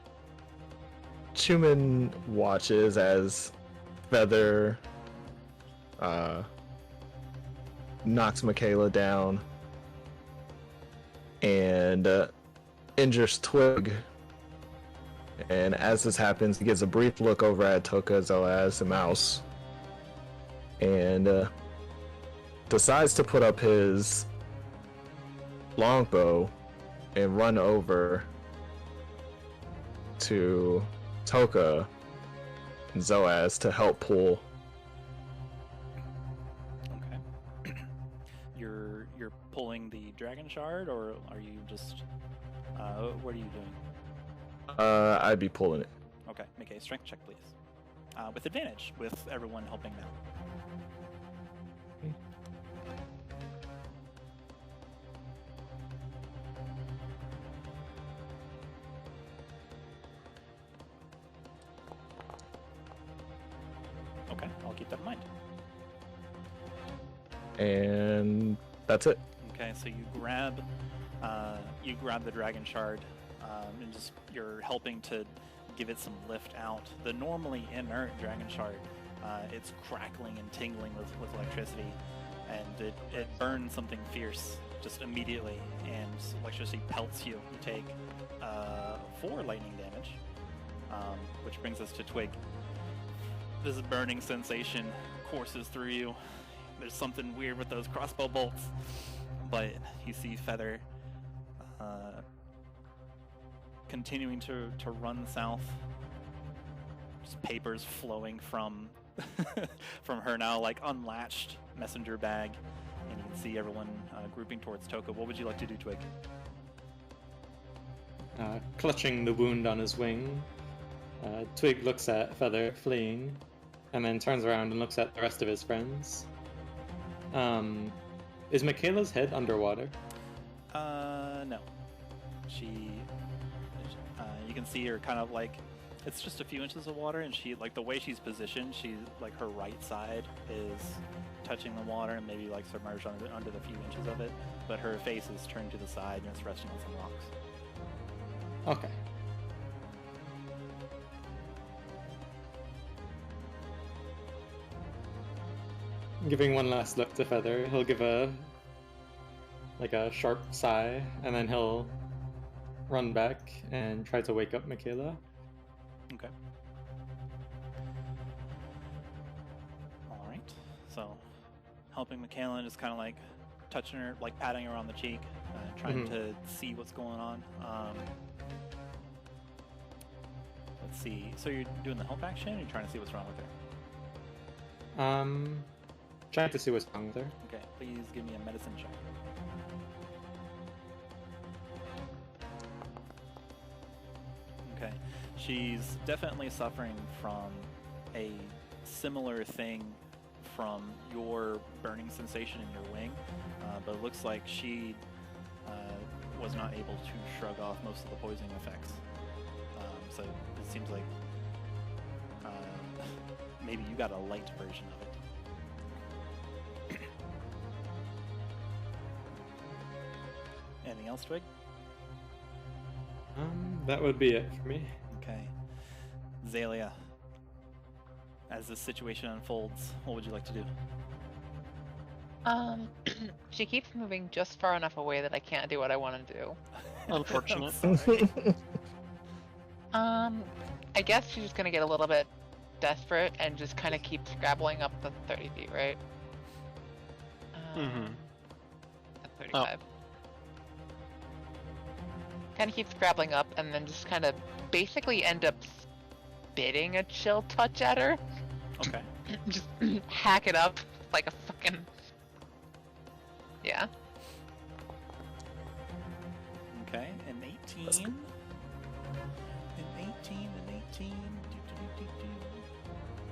watches as Feather knocks Makayla down and injures Twig. And as this happens, he gives a brief look over at Toka, Zoaz, and Mouse, and decides to put up his longbow and run over to Toka and Zoaz to help pull. Okay. You're pulling the dragon shard, or are you just what are you doing? I'd be pulling it. Okay, make a strength check, please. With advantage, with everyone helping now. Okay, I'll keep that in mind. And that's it. Okay, so you grab the dragon shard, and you're helping to give it some lift out. The normally inert dragon shard, it's crackling and tingling with electricity, and it burns something fierce just immediately, and electricity pelts you. You take 4 lightning damage, which brings us to Twig. This burning sensation courses through you. There's something weird with those crossbow bolts, but you see Feather continuing to run south. Just papers flowing from from her now, like unlatched messenger bag, and you can see everyone grouping towards Toka. What would you like to do, Twig? Clutching the wound on his wing, Twig looks at Feather fleeing, and then turns around and looks at the rest of his friends. Is Makayla's head underwater? No. You can see her kind of like, it's just a few inches of water, and she, like, the way she's positioned, she's like, her right side is touching the water and maybe like submerged under the few inches of it, but her face is turned to the side and it's resting on some rocks. Okay. Giving one last look to Feather, he'll give a sharp sigh, and then he'll run back and try to wake up Makayla. Okay. Alright, so helping Makayla and just kind of like touching her, like patting her on the cheek, trying to see what's going on. let's see. So you're doing the help action, or you're trying to see what's wrong with her? Trying to see what's wrong with her. Okay, please give me a medicine check. Okay, she's definitely suffering from a similar thing from your burning sensation in your wing, but it looks like she was not able to shrug off most of the poisoning effects. So it seems like maybe you got a light version of it. Anything else, Twig? That would be it for me. Okay. Xalia, as this situation unfolds, what would you like to do? She keeps moving just far enough away that I can't do what I want to do. Unfortunate. I guess she's just gonna get a little bit desperate and just kind of keep scrabbling up the 30 feet, right? Mm-hmm. At 35. Kind of keep scrabbling up and then just kind of basically end up spitting a chill touch at her. Okay. Just hack it up like a fucking... Yeah. Okay, an 18. An 18, an 18.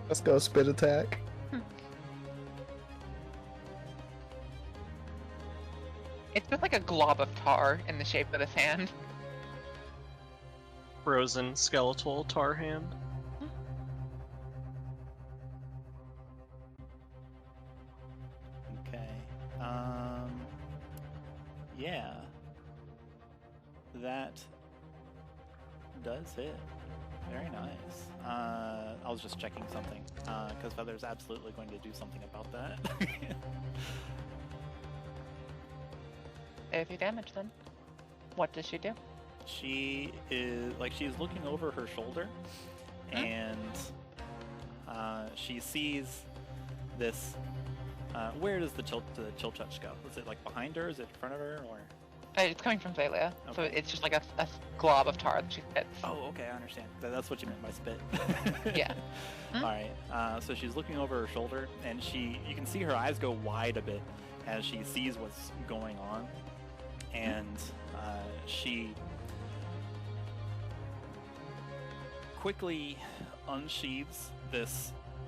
Let's go spit attack. It's just like a glob of tar in the shape of his hand. Frozen skeletal tar hand. Okay. Yeah. That does hit. Very nice. I was just checking something, because Feather's absolutely going to do something about that. 30 damage then. What does she do? She is, like, she's looking over her shoulder, and she sees this. Where does the chill touch go? Is it like behind her? Is it in front of her, or? It's coming from Xalia, so Okay. it's just like a glob of tar that she spits. Oh, okay, I understand. That's what you meant by spit. Yeah. All right. So she's looking over her shoulder, and you can see her eyes go wide a bit as she sees what's going on, and she quickly unsheathes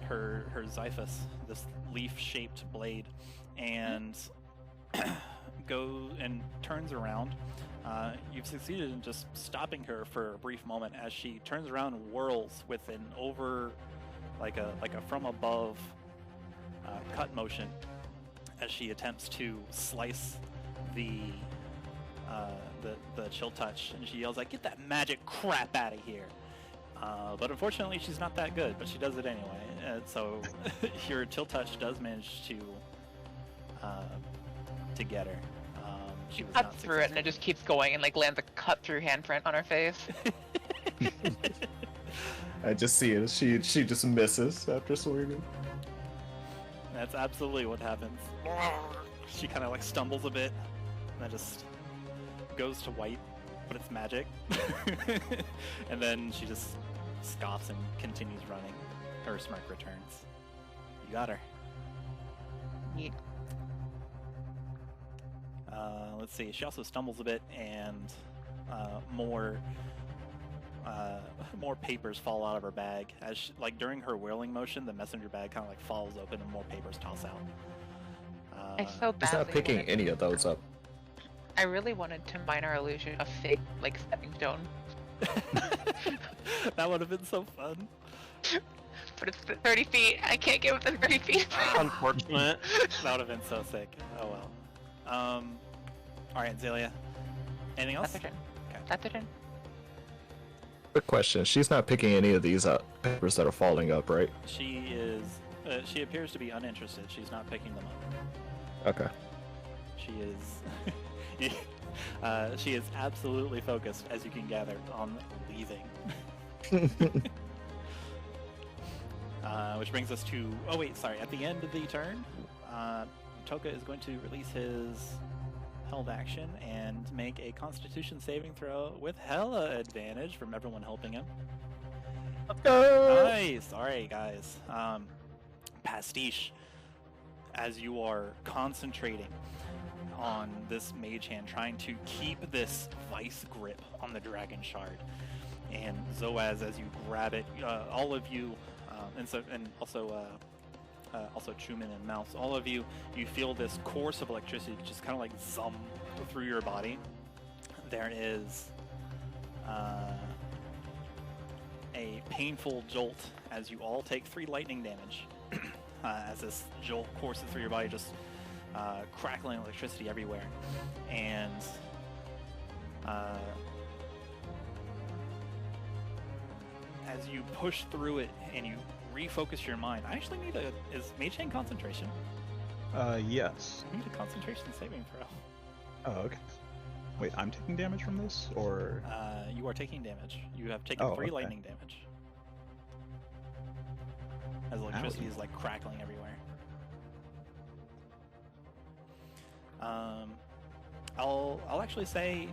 her Xiphus, this leaf-shaped blade, and goes and turns around. You've succeeded in just stopping her for a brief moment as she turns around and whirls with an over, like a from above cut motion as she attempts to slice the chill touch, and she yells like, "Get that magic crap out of here!" But unfortunately, she's not that good, but she does it anyway. So your chill touch does manage to get her. She was Cut not through it, and it just keeps going, and like lands a cut-through handprint on her face. I just see it. She just misses after swinging. That's absolutely what happens. She kind of like stumbles a bit, and then just goes to white, but it's magic. And then she just scoffs and continues running. Her smirk returns. You got her. Neat. Let's see. She also stumbles a bit, and more papers fall out of her bag. As she, like during her whirling motion, the messenger bag kind of like falls open, and more papers toss out. I so badly He's not picking wanted- any of those up. I really wanted to minor illusion a fake like stepping stone, That would have been so fun. but it's 30 feet. I can't get within 30 feet. Unfortunate. That would have been so sick. Oh well. All right, Xalia. Anything else? That's her turn. Okay. That's her turn. Quick question. She's not picking any of these up, papers that are falling up, right? She is. She appears to be uninterested. She's not picking them up. Okay. She is. She is absolutely focused, as you can gather, on leaving. Which brings us to. Oh wait, sorry. At the end of the turn, Toka is going to release his held action and make a Constitution saving throw with hella advantage from everyone helping him. Go! Nice. All right, guys. Pastiche, as you are concentrating on this mage hand, trying to keep this vice grip on the dragon shard, and Zoaz, as you grab it, all of you, and also Chuman and Mouse, all of you, you feel this course of electricity just kind of like zum through your body. There is a painful jolt as you all take 3 lightning damage as this jolt courses through your body, just crackling electricity everywhere. And as you push through it and you refocus your mind, I actually need is Mage Hand concentration? Yes. I need a concentration saving throw. Oh, okay. Wait, I'm taking damage from this, or? You are taking damage. You have taken 3 okay. lightning damage. As electricity is like crackling everywhere. I'll actually say,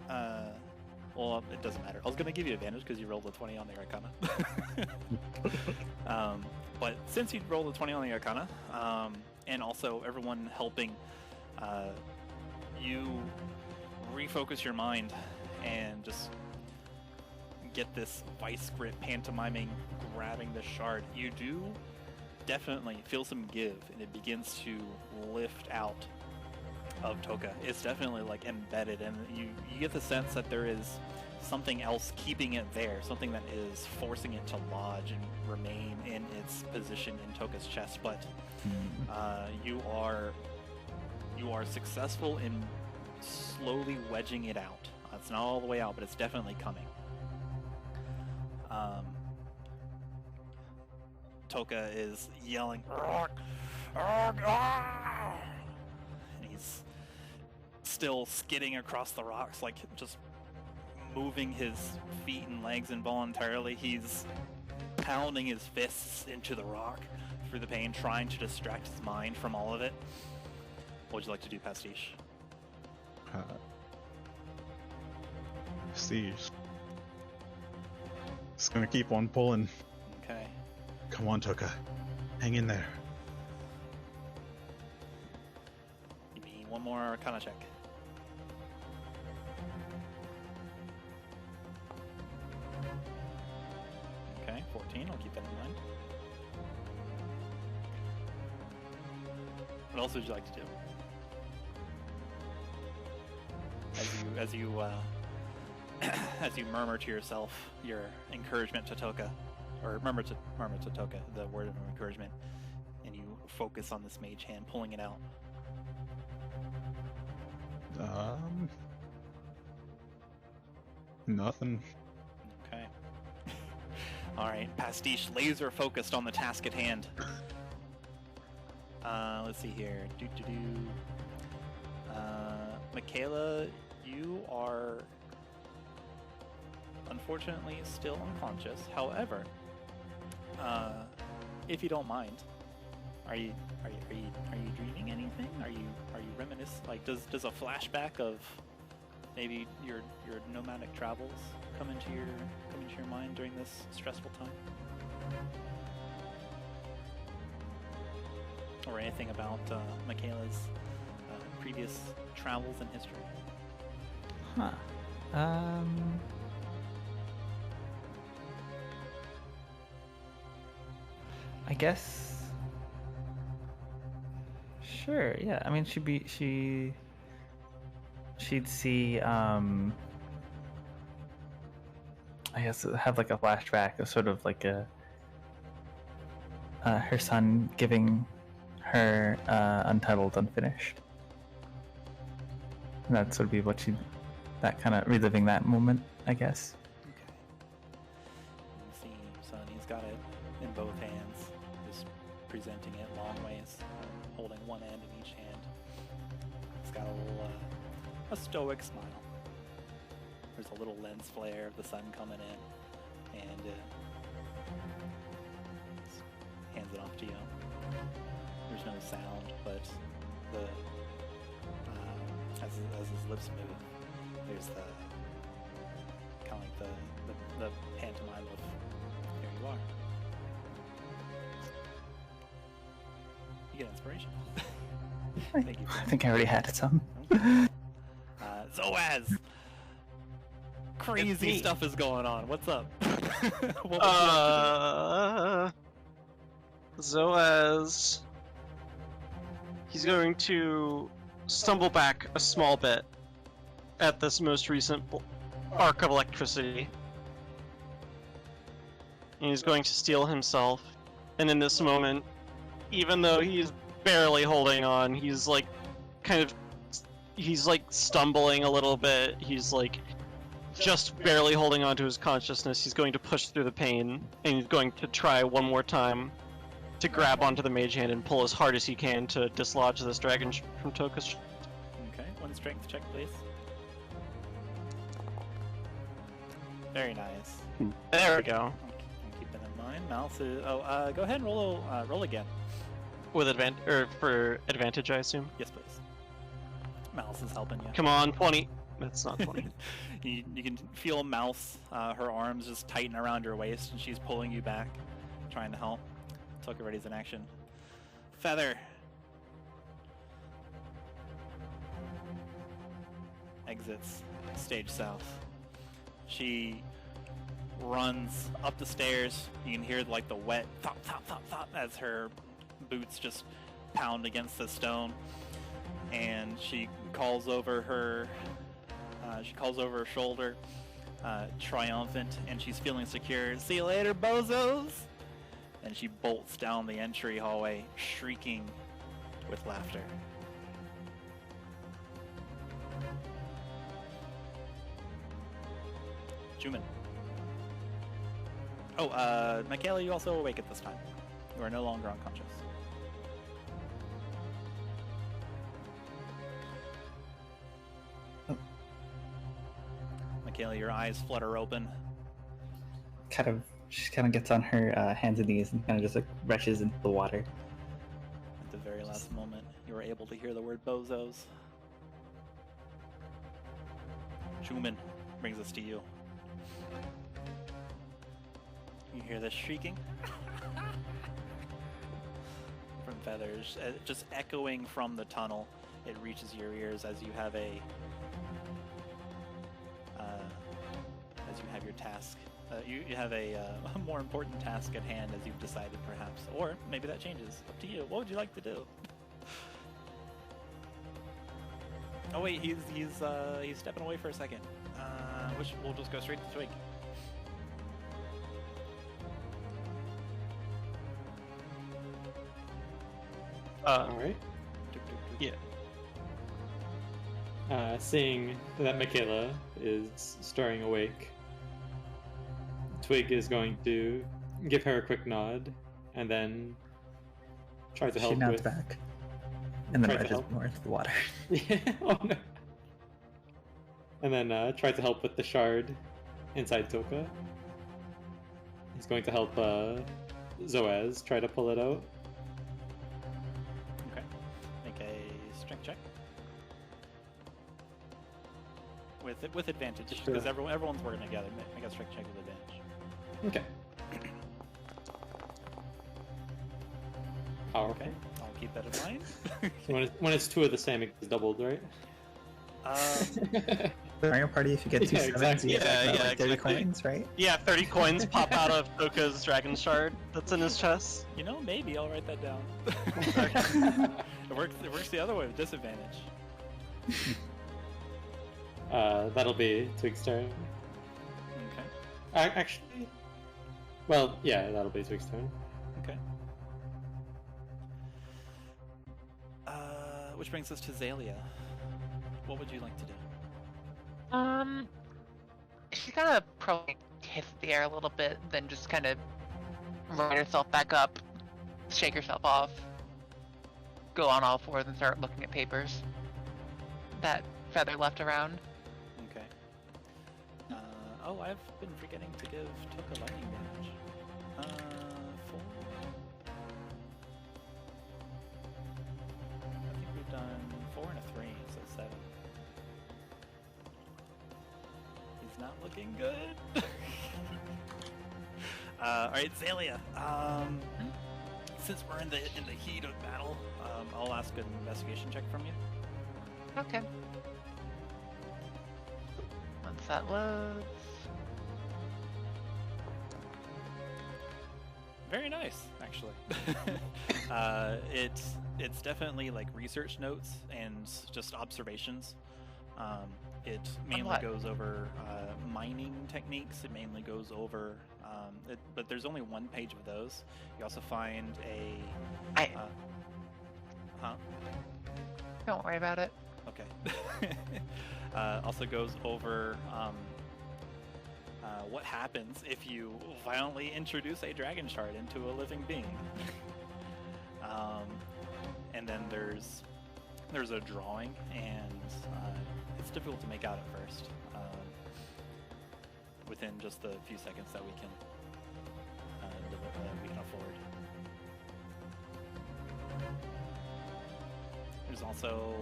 well, it doesn't matter. I was gonna give you advantage because you rolled a 20 on the Arcana. But since you rolled a 20 on the Arcana, and also everyone helping, you refocus your mind and just get this vice grip, pantomiming, grabbing the shard. You do definitely feel some give, and it begins to lift out of Toka. It's definitely like embedded, and you get the sense that there is something else keeping it there, something that is forcing it to lodge and remain in its position in Toka's chest. But you are successful in slowly wedging it out. It's not all the way out, but it's definitely coming. Toka is yelling, "Arg! Arg! Ah!" And he's still skidding across the rocks, like just moving his feet and legs involuntarily. He's pounding his fists into the rock through the pain, trying to distract his mind from all of it. What would you like to do, Pastiche? Siege. Just gonna keep on pulling. Okay. Come on, Toka. Hang in there. Give me one more Arcana check. Okay, 14. I'll keep that in mind. What else would you like to do? As you murmur to yourself your encouragement to Toka, or murmur to Toka the word of encouragement, and you focus on this mage hand, pulling it out. Nothing. Okay. All right, Pastiche, laser focused on the task at hand. Let's see here. Makayla, you are unfortunately still unconscious. However, if you don't mind, are you dreaming anything? Are you reminiscing? Like, does a flashback of maybe your nomadic travels come into your mind during this stressful time? Or anything about Makayla's previous travels and history? Huh. I guess. Sure. Yeah. I mean, she'd see. I guess have like a flashback of sort of like a her son giving her Untitled Unfinished. And that would be what that kind of reliving that moment, I guess. Okay. You see, son, he's got it in both hands, just presenting it long ways, holding one end in each hand. He's got a little, a stoic smile. There's a little lens flare of the sun coming in, and hands it off to you. There's no sound, but as his lips move, there's the kind of like the pantomime of hearing you are. You get inspiration. Thank you. I think I already had some. Zoaz! Crazy stuff is going on. What's up? What would Zoaz. He's going to stumble back a small bit at this most recent arc of electricity. And he's going to steel himself. And in this moment, even though he's barely holding on, he's like stumbling a little bit. He's like just barely holding on to his consciousness. He's going to push through the pain, and he's going to try one more time to grab onto the mage hand and pull as hard as he can to dislodge this dragon from Toka's. Okay, one strength check, please. Very nice. There we go. I'll keep that in mind. Mouse is. Oh, go ahead and roll again. With for advantage, I assume. Yes, please. Mouse is helping you. Come on, 20. That's not 20. you can feel Mouse, her arms just tighten around your waist, and she's pulling you back, trying to help. Toka ready's in action. Feather. Exits stage south. She runs up the stairs. You can hear like the wet thop, thop, thop, thop as her boots just pound against the stone. And she calls over her shoulder, triumphant, and she's feeling secure. See you later, bozos! And she bolts down the entry hallway, shrieking with laughter. Chuman. Oh, Makayla, you also awake at this time. You are no longer unconscious. Makayla, your eyes flutter open. She kind of gets on her hands and knees and kind of just like rushes into the water. At the very last moment, you are able to hear the word bozos. Chuman brings us to you. You hear this shrieking from Feathers, just echoing from the tunnel. It reaches your ears as you have your task. You have a more important task at hand, as you've decided, perhaps, or maybe that changes. Up to you. What would you like to do? Oh wait, he's stepping away for a second. We'll just go straight to Twig. Alright. Yeah. Seeing that Makayla is stirring awake, Twig is going to give her a quick nod and then try to help She nods with... back and then rushes more into the water. Yeah, oh no. And then try to help with the shard inside Toka. He's going to help Zoaz try to pull it out. Okay. Make a strength check. With advantage, because everyone's working together. Make a strength check with advantage. Okay. Powerful. Okay, I'll keep that in mind. So when it's two of the same, it gets doubled, right? Mario Party, if you get two sevens, exactly. you get Yeah, like 30 exactly. coins, right? Yeah, 30 coins pop out of Toka's dragon shard that's in his chest. You know, maybe I'll write that down. It works the other way with disadvantage. That'll be Twig's turn. Okay. Actually, well, yeah, that'll be Twig's turn. Okay. Which brings us to Xalia. What would you like to do? She's gonna probably hiss the air a little bit, then just kind of right herself back up, shake herself off, go on all fours and start looking at papers that Feather left around. Okay. Oh, I've been forgetting to give Toka lightning damage. 4. I think we've done 4 and a 3, so 7. He's not looking good. All right, Xalia. Since we're in the heat of battle, I'll ask an investigation check from you. Okay. Once that loads. Very nice, actually. It's definitely like research notes and just observations. It mainly goes over mining techniques. It mainly goes over, but there's only one page of those. You also find a. Don't worry about it. Okay. Also goes over what happens if you violently introduce a dragon shard into a living being. And then there's a drawing, and it's difficult to make out at first. Within just the few seconds that we can afford. There's also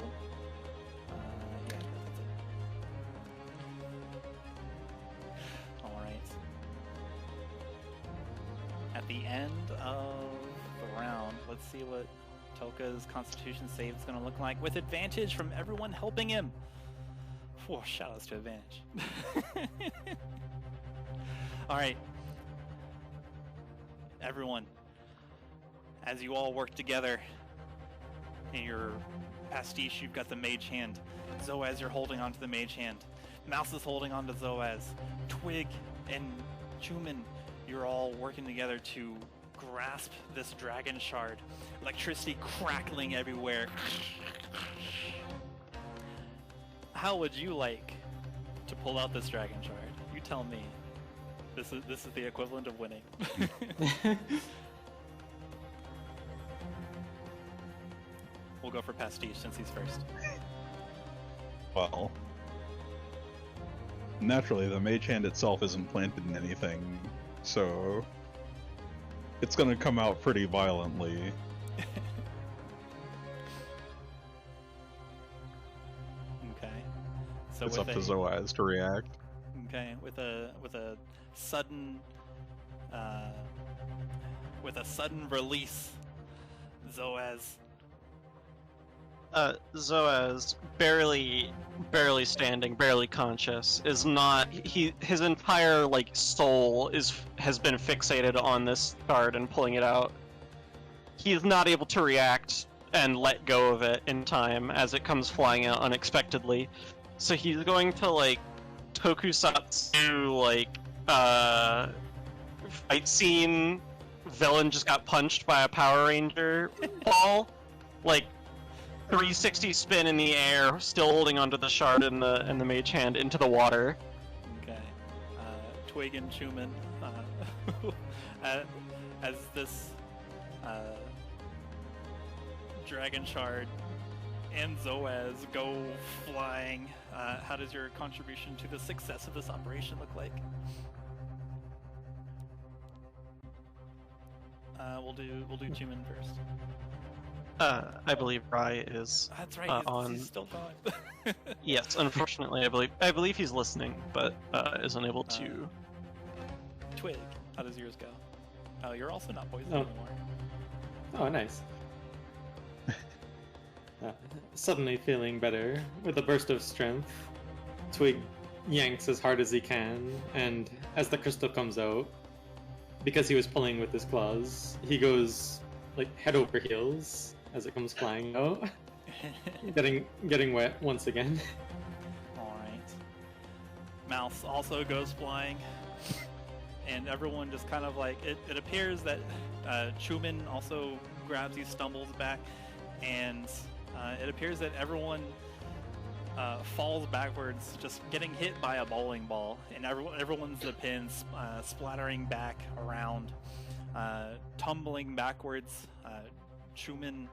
yeah, that's it. All right. At the end of the round, let's see what Toka's Constitution save is going to look like with advantage from everyone helping him. Whoa, shoutouts to advantage. All right. Everyone, as you all work together in your Pastiche, you've got the mage hand. Zoaz, you're holding onto the mage hand. Mouse is holding onto Zoaz. Twig and Chuman, you're all working together to grasp this dragon shard. Electricity crackling everywhere. How would you like to pull out this dragon shard? You tell me. This is the equivalent of winning. We'll go for Pastiche since he's first. Well, naturally, the mage hand itself isn't planted in anything, so it's gonna come out pretty violently. Okay. So it's up to Zoaz to react. Okay, with a sudden release, Zoaz. Zoaz, barely standing, barely conscious, is not. His entire soul has been fixated on this card and pulling it out. He's not able to react and let go of it in time as it comes flying out unexpectedly. So he's going to tokusatsu fight scene. Villain just got punched by a Power Ranger ball. 360 spin in the air, still holding onto the shard in the mage hand into the water. Okay. Twig and Chuman, as this dragon shard and Zoaz go flying, how does your contribution to the success of this operation look like? We'll do Chuman first. I believe Rai is. That's right. He's still gone. Yes, unfortunately, I believe he's listening, but is unable to. Twig, how does yours go? Oh, you're also not poisoned anymore. Oh, nice. Suddenly feeling better, with a burst of strength, Twig yanks as hard as he can, and as the crystal comes out, because he was pulling with his claws, he goes head over heels as it comes flying out, getting wet once again. All right. Mouse also goes flying, and everyone just kind of it appears that Chuman also grabs, he stumbles back, and it appears that everyone falls backwards, just getting hit by a bowling ball, and everyone's the pins splattering back around, tumbling backwards. Chuman,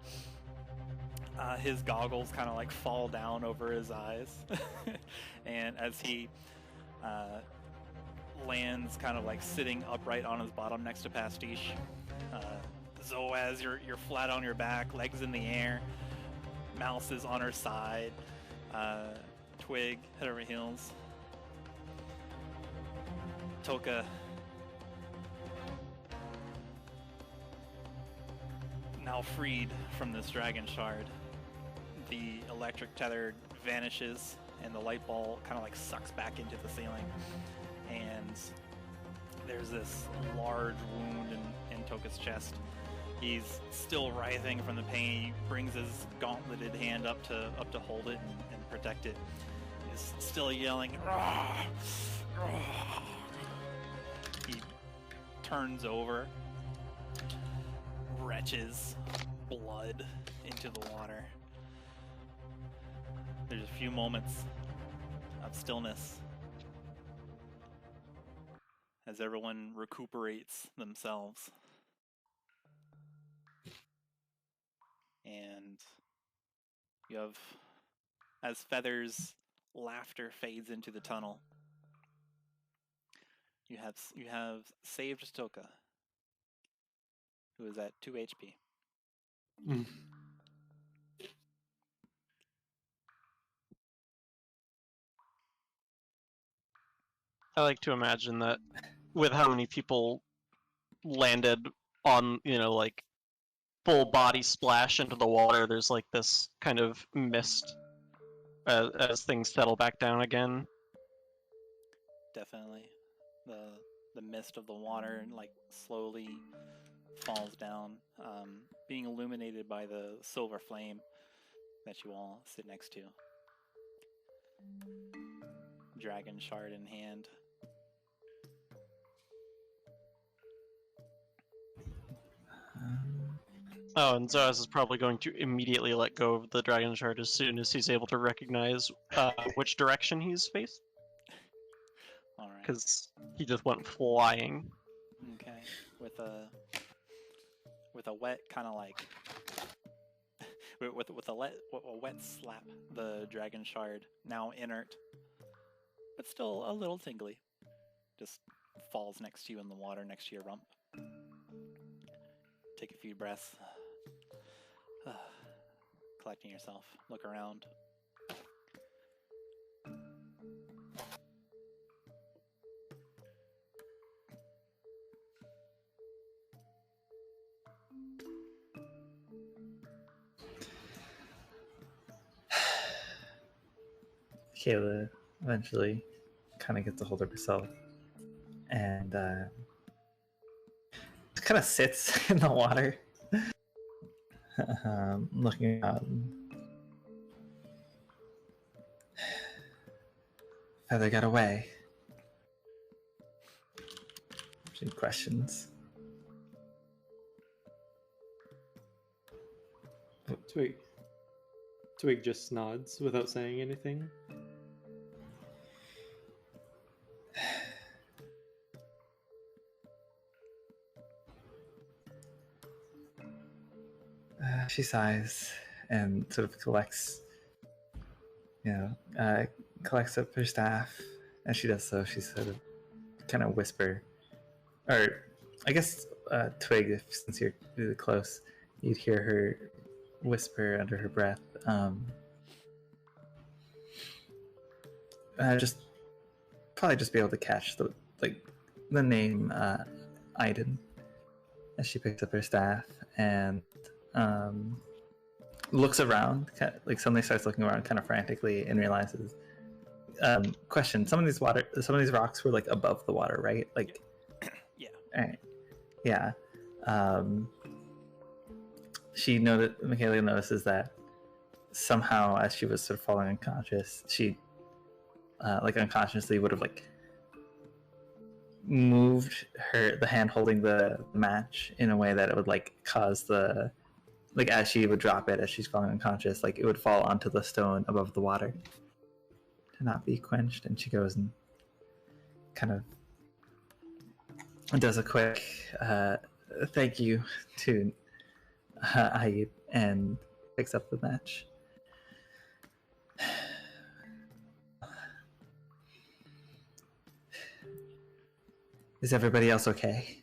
his goggles kind of fall down over his eyes, and as he lands kind of sitting upright on his bottom next to Pastiche, Zoaz, you're flat on your back, legs in the air. Mouse is on her side. Twig, head over heels. Toka, now freed from this dragon shard, the electric tether vanishes and the light ball kind of like sucks back into the ceiling, and there's this large wound in Toka's chest. He's still writhing from the pain. He brings his gauntleted hand up to hold it and protect it. He's still yelling, "Rah! Rah!" He turns over, retches blood into the water. There's a few moments of stillness as everyone recuperates themselves. And you have, as Feather's laughter fades into the tunnel, you have saved Toka, who is at 2 HP. Mm. I like to imagine that with how many people landed on, like full body splash into the water, there's like this kind of mist as things settle back down again. Definitely. The mist of the water like slowly falls down, being illuminated by the silver flame that you all sit next to. Dragon shard in hand. Oh, and Zoaz is probably going to immediately let go of the dragon shard as soon as he's able to recognize which direction he's faced. All right. Because he just went flying. Okay. With a wet kind of like with a wet slap, the dragon shard, now inert, but still a little tingly, just falls next to you in the water, next to your rump. Take a few breaths. Collecting yourself. Look around. Kayla eventually kind of gets a hold of herself and kind of sits in the water, looking out. Feather got away. She questions. Twig just nods without saying anything. She sighs and sort of collects up her staff. As she does so, she sort of kind of whisper, or I guess Twig, since you're really close, you'd hear her whisper under her breath, probably just be able to catch the name Aiden as she picks up her staff and looks around, suddenly starts looking around kind of frantically and realizes. Question: some of these rocks were like above the water, right? Like, yeah. All right. Yeah. Makayla notices that somehow, as she was sort of falling unconscious, she unconsciously would have moved the hand holding the match in a way that it would cause as she would drop it as she's falling unconscious, it would fall onto the stone above the water to not be quenched. And she goes and kind of does a quick thank you to Ayub and picks up the match. Is everybody else okay?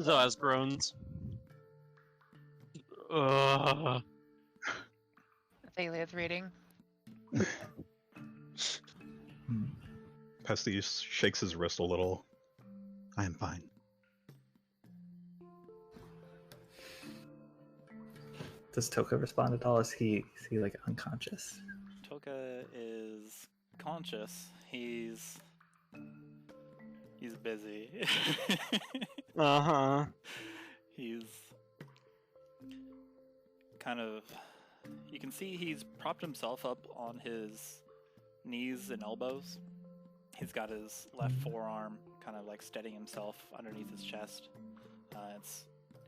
Zoaz groans. Athalia's reading. Pastiche shakes his wrist a little. I am fine. Does Toka respond at all? Is he like unconscious? Toka is conscious. He's busy. Uh-huh. He's kind of, you can see he's propped himself up on his knees and elbows. He's got his left forearm kind of like steadying himself underneath his chest.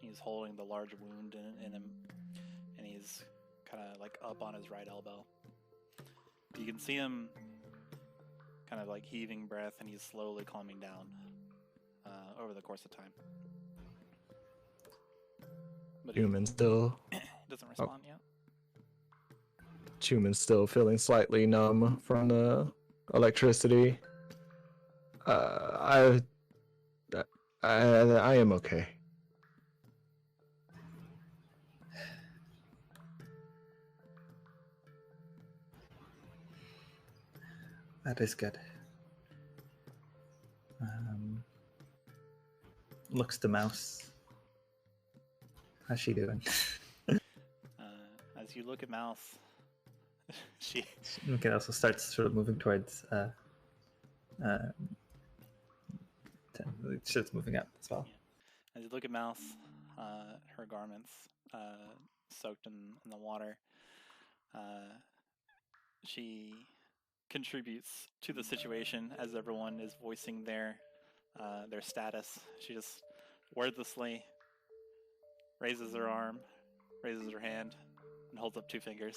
He's holding the large wound in him, and he's kind of like up on his right elbow. You can see him kind of like heaving breath, and he's slowly calming down over the course of time. But Chuman still doesn't respond yet. Chuman's still feeling slightly numb from the electricity. I am okay. That is good. Looks to Mouse. How's she doing? As you look at Mouse, she also starts sort of moving towards. Shit's moving up as well. As you look at Mouse, her garments soaked in the water. She contributes to the situation as everyone is voicing their status. She just wordlessly raises her arm, raises her hand, and holds up two fingers.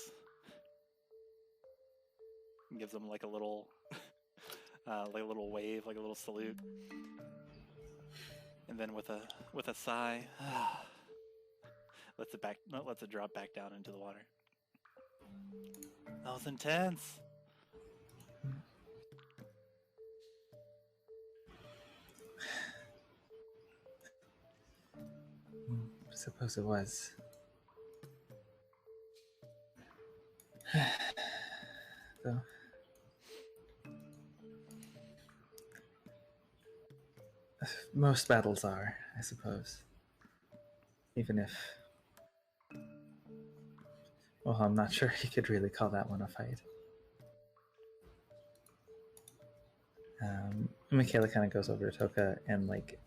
And gives them like a little like a little wave, like a little salute. And then with a sigh, lets it drop back down into the water. That was intense. Suppose it was. Though. Most battles are, I suppose. Even if... Well, I'm not sure you could really call that one a fight. Makayla kind of goes over to Toka and like...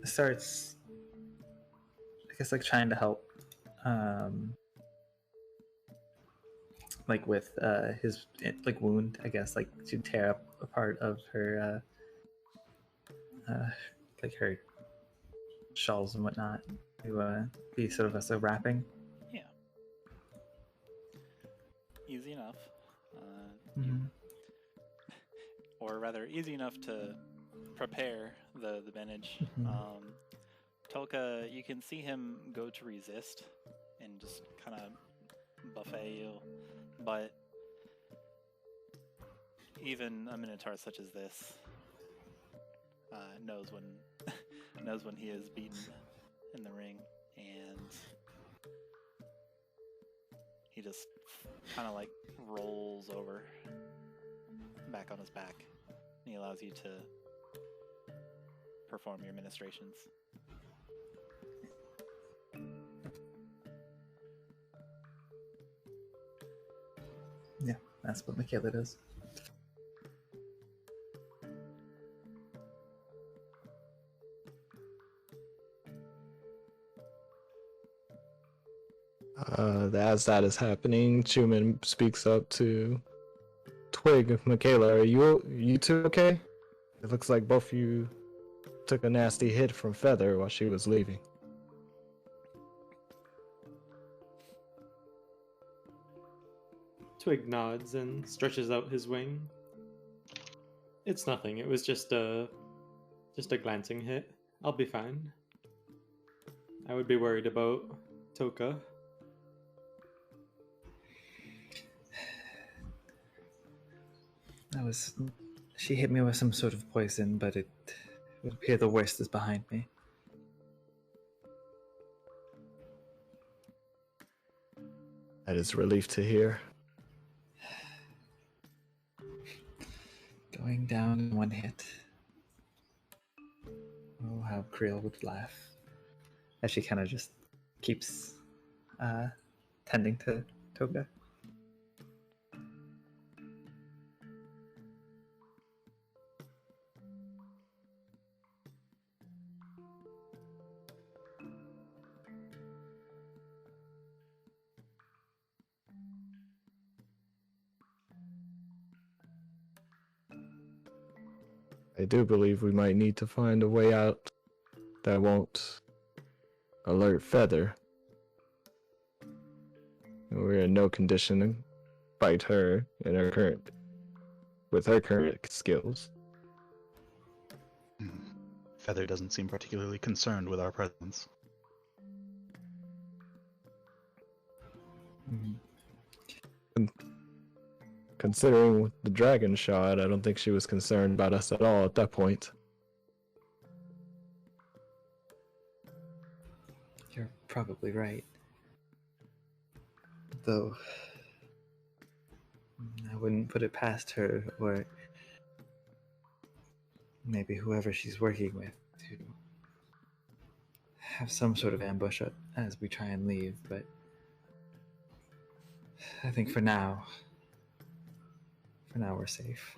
starts, I guess, like trying to help, like with his like wound, I guess, like to tear up a part of her, like her shawls and whatnot, to be sort of as a wrapping. Yeah. Easy enough. Or rather, easy enough to prepare the bandage. Toka, you can see him go to resist and just kind of buffet you, but even a minotaur such as this knows when he is beaten in the ring, and he just kind of like rolls over back on his back, and he allows you to perform your ministrations. Yeah, that's what Makayla does. As that is happening, Chuman speaks up to Twig. Makayla, are you two okay? It looks like both of you took a nasty hit from Feather while she was leaving. Twig nods and stretches out his wing. It's nothing. It was just a glancing hit. I'll be fine. I would be worried about Toka. She hit me with some sort of poison, but it would appear the worst is behind me. That is a relief to hear. Going down in one hit. how Creel would laugh as she kind of just keeps tending to Toga. I do believe we might need to find a way out that won't alert Feather. We're in no condition to fight her in with her current skills. Feather doesn't seem particularly concerned with our presence. Considering the dragon shot, I don't think she was concerned about us at all at that point. You're probably right. Though, I wouldn't put it past her or maybe whoever she's working with to have some sort of ambush as we try and leave, but I think for now we're safe.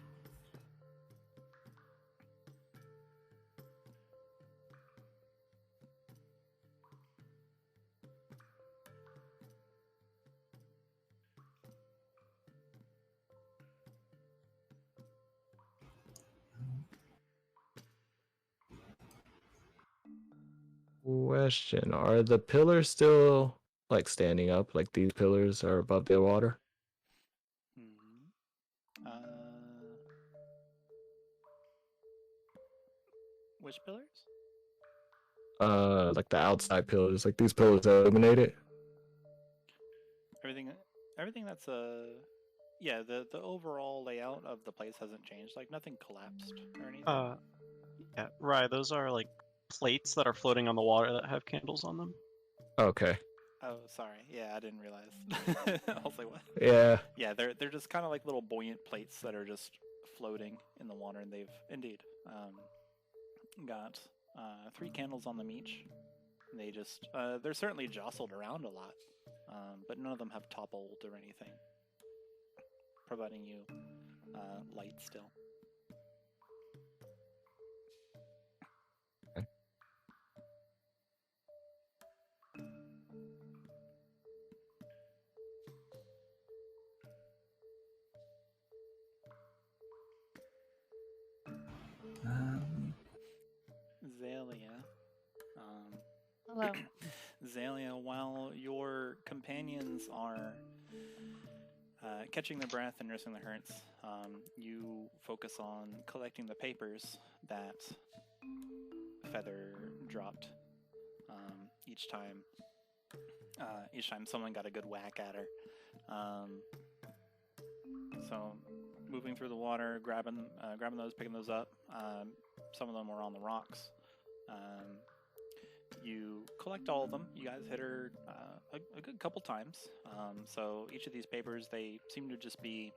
Question, are the pillars still like standing up, like these pillars are above the water? Which pillars? Like the outside pillars, like these pillars are illuminated. Everything that's yeah, the overall layout of the place hasn't changed. Like nothing collapsed or anything. Yeah, right. Those are like plates that are floating on the water that have candles on them. Okay. Oh, sorry. Yeah, I didn't realize. I was like, what? Yeah. Yeah, they're just kind of like little buoyant plates that are just floating in the water, and they've indeed got 3 candles on them each. They just they're certainly jostled around a lot, but none of them have toppled or anything, providing you light still. Xalia. Hello. Xalia, while your companions are catching their breath and nursing their hurts, you focus on collecting the papers that Feather dropped each time someone got a good whack at her. So moving through the water, grabbing those, picking those up. Some of them were on the rocks. You collect all of them. You guys hit her a good couple times. So each of these papers, they seem to just be.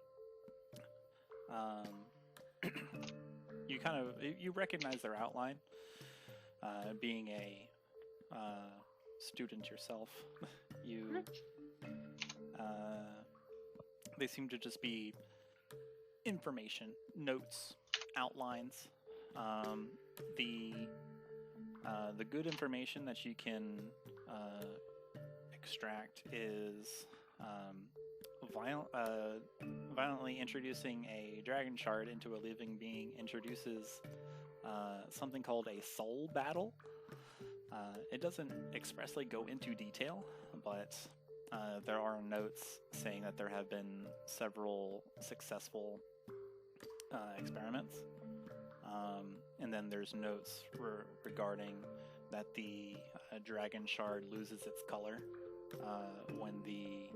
You recognize their outline. Being a student yourself, they seem to just be information, notes, outlines. The good information that you can extract is violently introducing a dragon shard into a living being introduces something called a soul battle. It doesn't expressly go into detail, but there are notes saying that there have been several successful experiments. And then there's notes regarding that the dragon shard loses its color when the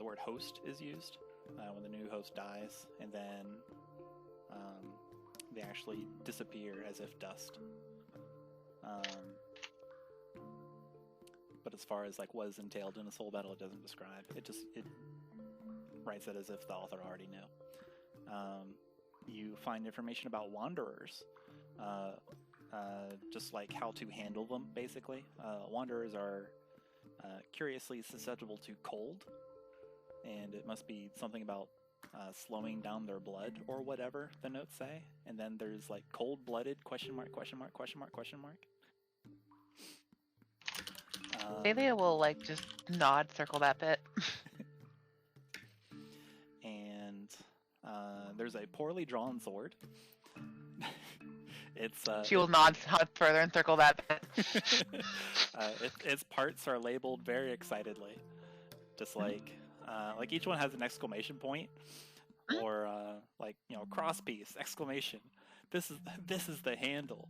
word host is used, when the new host dies, and then they actually disappear as if dust. But as far as like what is entailed in a soul battle, it doesn't describe. It writes it as if the author already knew. You find information about wanderers. just like how to handle them, basically. Wanderers are curiously susceptible to cold, and it must be something about slowing down their blood or whatever the notes say. And then there's like cold-blooded question mark. Xalia will like just nod, circle that bit. And there's a poorly drawn sword. She will nod further and circle that bit. Its parts are labeled very excitedly, just like each one has an exclamation point, or like, you know, cross piece, exclamation. This is the handle.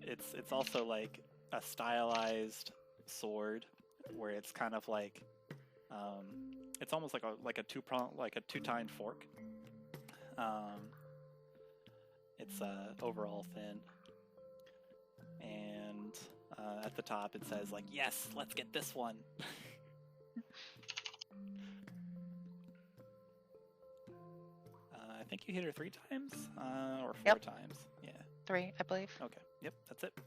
It's also like a stylized sword where it's kind of like it's almost like a two-tined fork. It's overall thin, and at the top it says like, "Yes, let's get this one." I think you hit her 3 times or 4 times. Yeah. 3, I believe. Okay. Yep, that's it.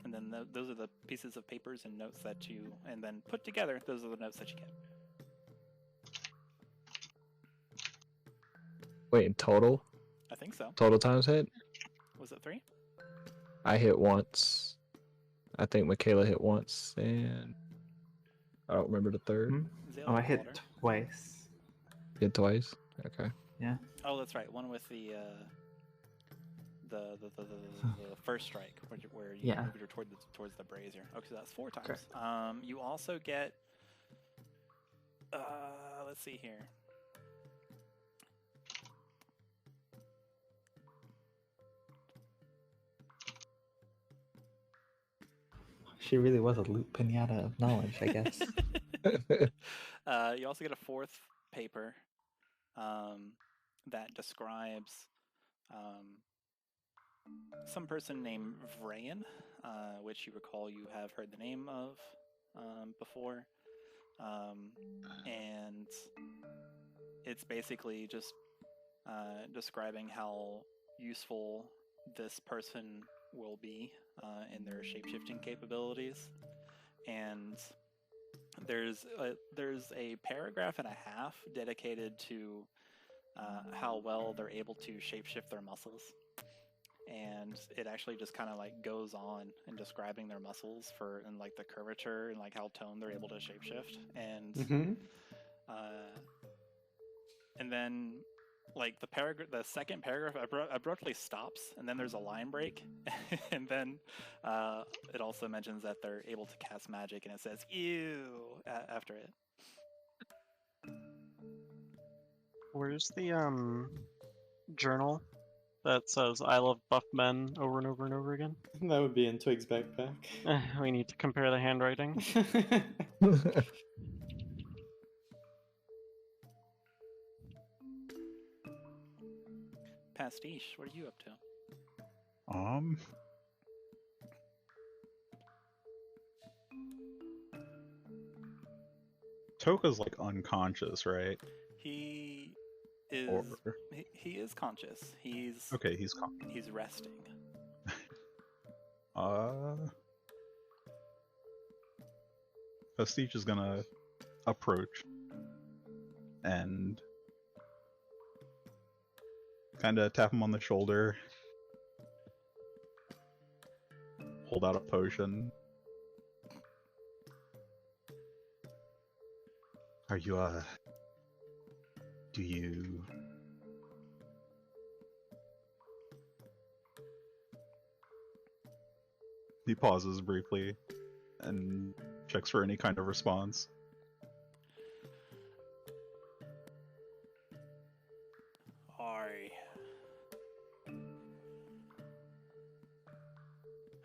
And then those are the pieces of papers and notes that you, and then put together, those are the notes that you get. Wait, in total? I think so. Total times hit? Was it 3? I hit once. I think Makayla hit once, and I don't remember the third. Oh, I hit twice. Hit twice? Okay. Yeah. Oh, that's right. One with the first strike, where you moved her towards the brazier. Okay, so that's 4 times. Correct. You also get. Let's see here. She really was a loot pinata of knowledge, I guess. You also get a 4th paper that describes some person named Vrayan, which you recall you have heard the name of before. And it's basically just describing how useful this person will be in their shapeshifting capabilities. And there's a paragraph and a half dedicated to how well they're able to shapeshift their muscles. And it actually just kind of like goes on in describing their muscles and like the curvature and like how toned they're able to shapeshift. And and then like the second paragraph abruptly stops, and then there's a line break, and then it also mentions that they're able to cast magic, and it says "ew" after it. Where's the journal that says "I love buff men" over and over and over again? That would be in Twig's backpack. We need to compare the handwriting. Pastiche, what are you up to? Toka's like unconscious, right? He is. He is conscious. He's okay. He's conscious. He's resting. Pastiche is gonna approach and kind of tap him on the shoulder, hold out a potion. Are you, do you... He pauses briefly and checks for any kind of response.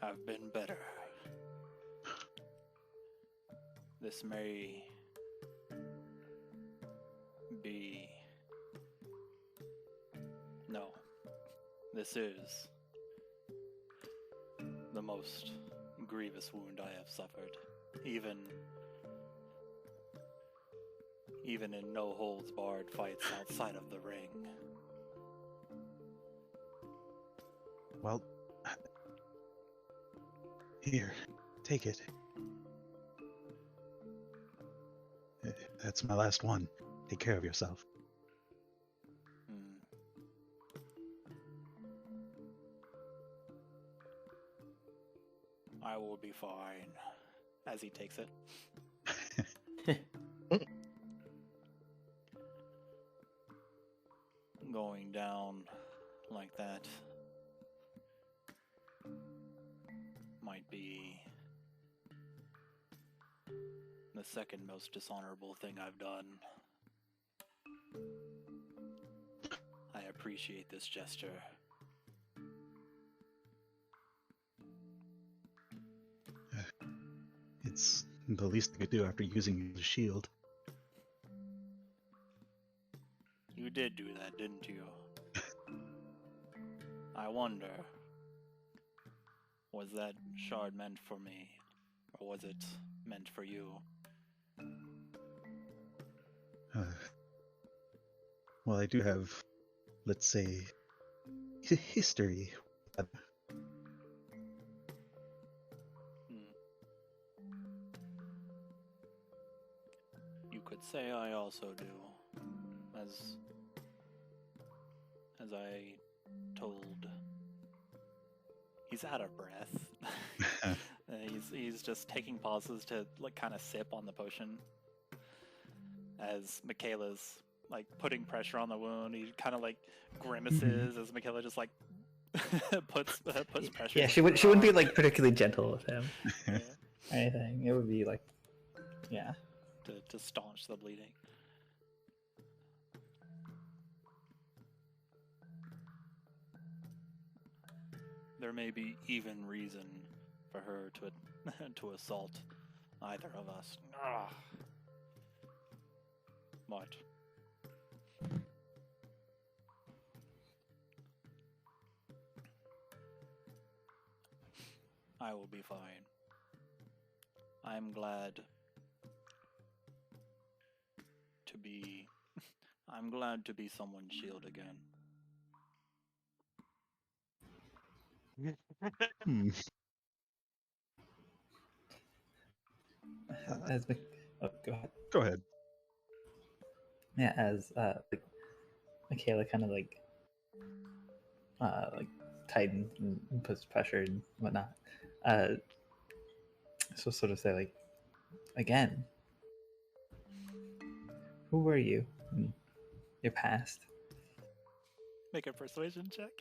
I have been better. This may be... No. This is the most grievous wound I have suffered. Even in no-holds-barred fights outside of the ring. Well, here, take it. That's my last one. Take care of yourself. I will be fine. As he takes it. Going down like that might be the second most dishonorable thing I've done. I appreciate this gesture. It's the least I could do after using the shield. You did do that, didn't you? I wonder, was that shard meant for me, or was it meant for you? Well, I do have, let's say, history. You could say I also do. As I told, he's out of breath. He's just taking pauses to like kind of sip on the potion. As Makayla's like putting pressure on the wound, he kind of like grimaces as Makayla just like puts pressure. Yeah, she wouldn't be like particularly gentle with him. Yeah. Or anything. It would be like, yeah. To staunch the bleeding. There may be even reason for her to assault either of us. But I will be fine. I'm glad to be someone's shield again. Go ahead. Go ahead. Yeah, as like Makayla kind of like tightens and puts pressure and whatnot. So sort of say like, again, who were you in your past? Make a persuasion check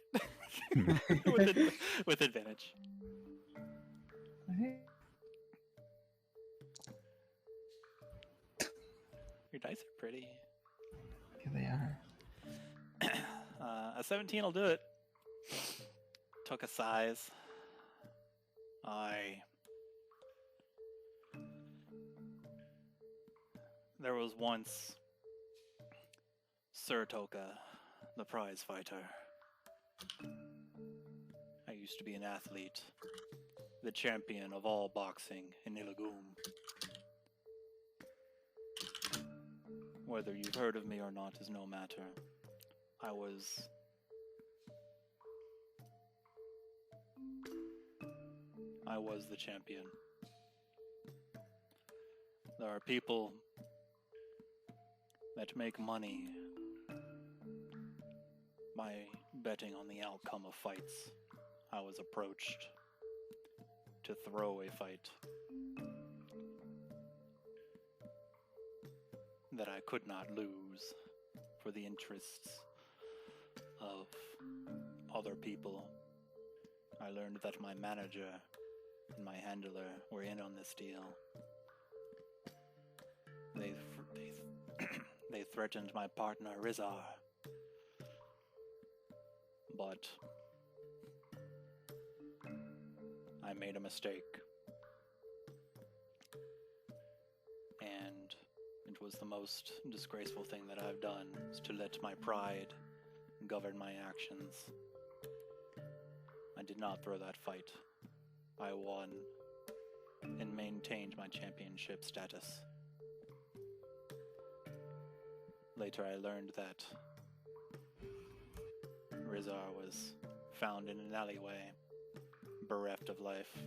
with advantage. Okay. Your dice are pretty. Here they are. A 17 will do it. Took a size. There was once Sir Toka, the prize fighter. I used to be an athlete, the champion of all boxing in Ilagum. Whether you've heard of me or not is no matter. I was the champion. There are people that make money by betting on the outcome of fights. I was approached to throw a fight that I could not lose for the interests of other people. I learned that my manager and my handler were in on this deal. They threatened my partner Rizar, but I made a mistake, and it was the most disgraceful thing that I've done, is to let my pride govern my actions. I did not throw that fight. I won and maintained my championship status. Later I learned that Rizar was found in an alleyway, bereft of life.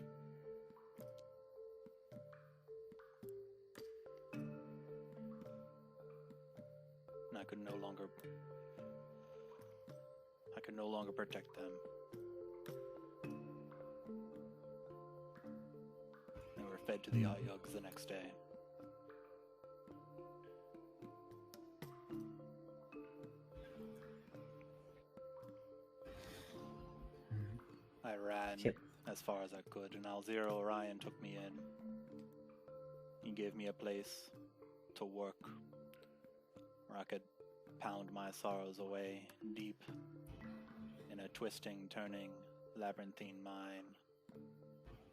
And I could no longer protect them. They were fed to the Ayugs the next day. I ran as far as I could, and Alzira Orion took me in. He gave me a place to work, where I could pound my sorrows away deep in a twisting, turning, labyrinthine mine,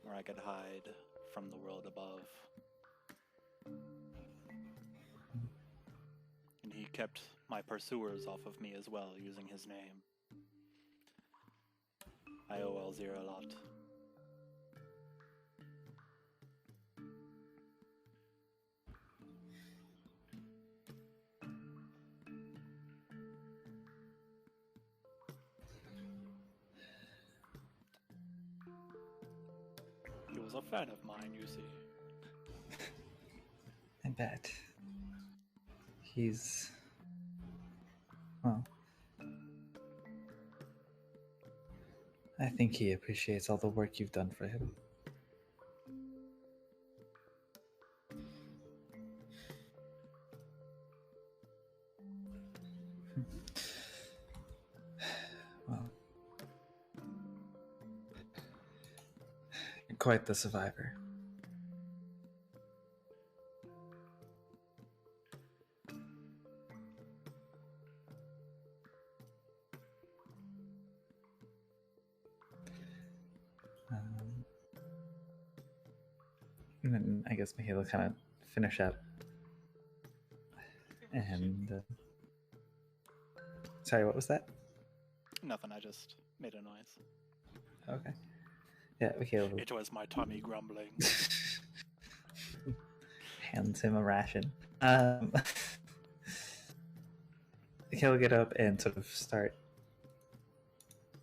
where I could hide from the world above. And he kept my pursuers off of me as well, using his name. I owe Alzira a lot. He was a fan of mine, you see. I bet. He's... well... I think he appreciates all the work you've done for him. Well, you're quite the survivor. And then I guess Makayla kind of finish up. And sorry, what was that? Nothing, I just made a noise. Okay. Yeah, Makayla. It was my tummy grumbling. Hands him a ration. Makayla get up and sort of start,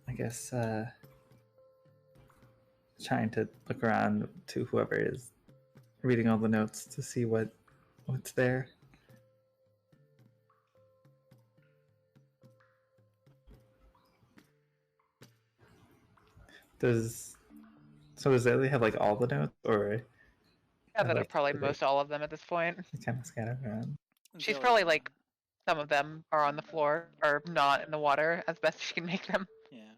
I guess, trying to look around to whoever is reading all the notes to see what's there. Does Xalia have like all the notes, or Yeah, that are like, probably most all of them at this point. kind of scattered around? She's probably like, some of them are on the floor or not in the water as best she can make them. Yeah.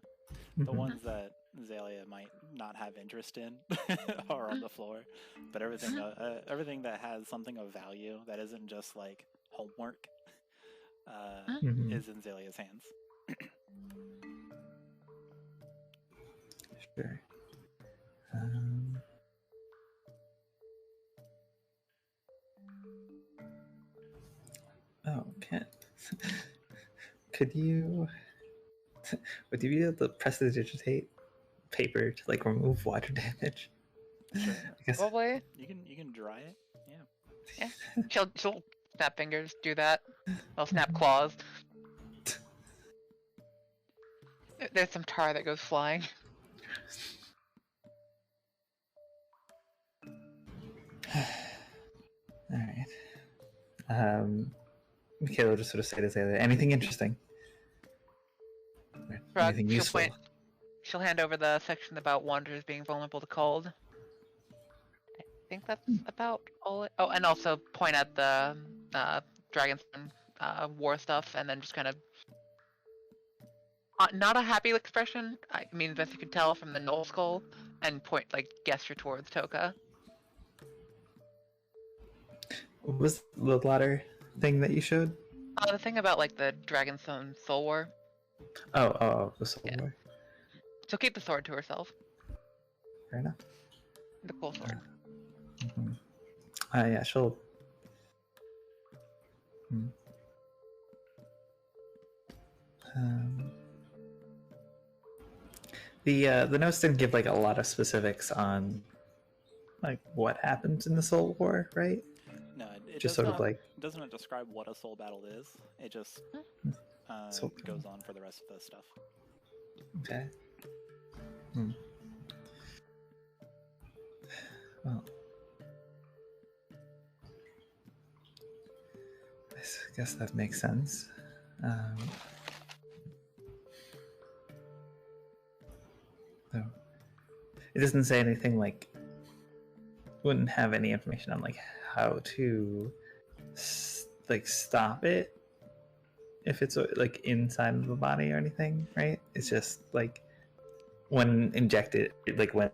The ones that Xalia might not have interest in are on the floor, but everything that has something of value that isn't just like homework is in Xalia's hands. Sure. Oh, Kent. Would you be able to prestidigitate paper to like remove water damage? Sure. I guess. Probably. You can dry it. Yeah. Yeah. She'll snap fingers, do that. I'll snap claws. There's some tar that goes flying. Alright. Makayla will just sort of say to Xalia, anything interesting? Anything useful? She'll hand over the section about wanderers being vulnerable to cold. I think that's about all. Oh, and also point at the Dragonstone war stuff, and then just kind of not a happy expression. I mean, best you could tell from the Knoll skull, and point gesture towards Toka. What was the latter thing that you showed? The thing about the Dragonstone Soul War. Oh, the Soul War. She'll keep the sword to herself. Fair enough. The cool sword. Yeah, she'll. The notes didn't give a lot of specifics on what happens in the Soul War, right? No, it just does sort not, of doesn't describe what a soul battle is. It just goes on for the rest of the stuff. Okay. guess that makes sense. So it doesn't say anything like. Wouldn't have any information on like how to like stop it if it's like inside of the body or anything, right? It's just like when injected, like when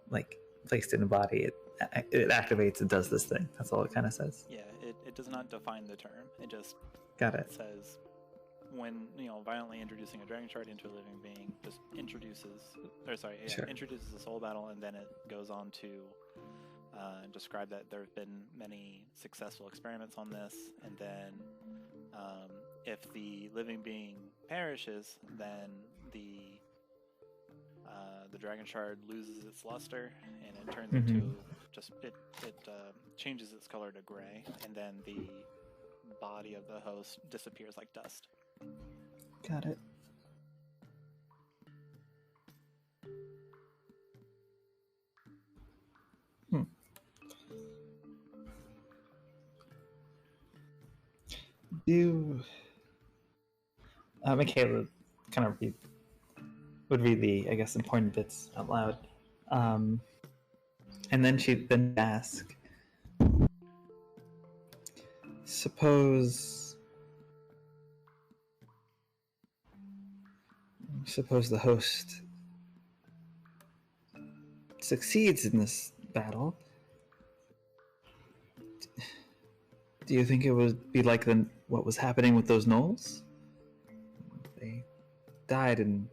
like placed in the body, it activates and does this thing. That's all it kind of says. Yeah, it does not define the term. It just Got it. says when violently introducing a dragon shard into a living being, just introduces the soul battle, and then it goes on to describe that there have been many successful experiments on this, and then if the living being perishes, then the dragon shard loses its luster, and it turns into it changes its color to gray, and then the body of the host disappears like dust. Got it. Makayla kind of would read the, I guess, important bits out loud, and then she'd ask, suppose the host succeeds in this battle. Do you think it would be like what was happening with those gnolls? They died and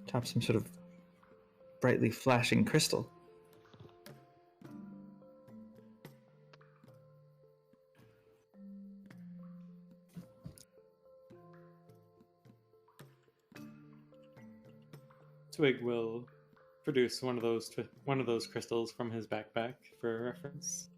topped some sort of brightly flashing crystal. Twig will produce one of those crystals from his backpack for reference.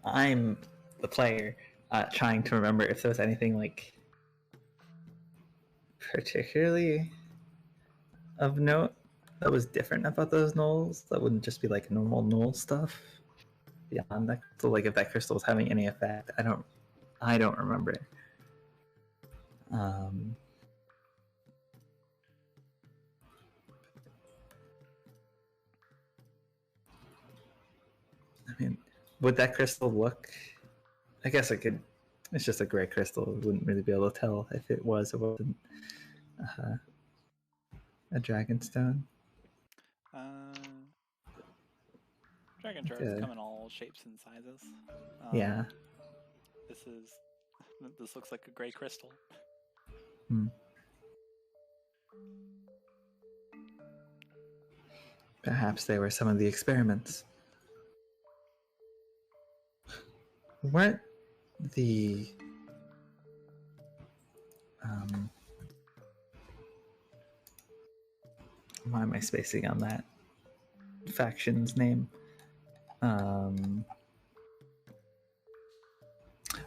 I'm the player trying to remember if there was anything like particularly of note that was different about those gnolls that wouldn't just be like normal gnoll stuff beyond that. So like if that crystal was having any effect, I don't remember it. I mean, would that crystal look? I guess it could. It's just a gray crystal. We wouldn't really be able to tell if it was or wasn't a dragon stone. Dragon shards come in all shapes and sizes. Yeah. This looks like a gray crystal. Perhaps they were some of the experiments. Weren't the why am I spacing on that faction's name?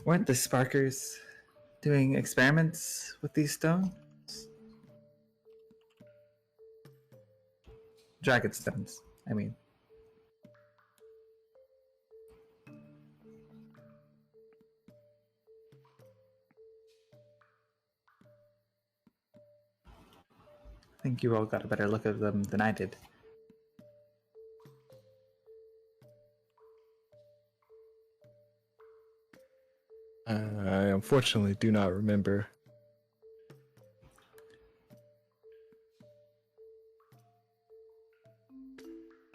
Weren't the Sparkers doing experiments with these stones? Dragon stones, I mean. I think you all got a better look at them than I did. I unfortunately do not remember.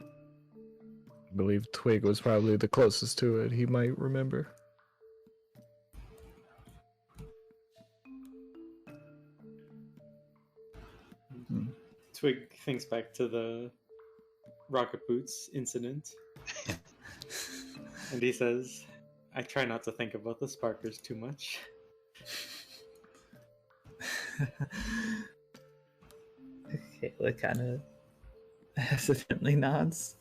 I believe Twig was probably the closest to it. He might remember. Twig thinks back to the rocket boots incident. And he says, I try not to think about the Sparkers too much. Kayla kind of hesitantly nods.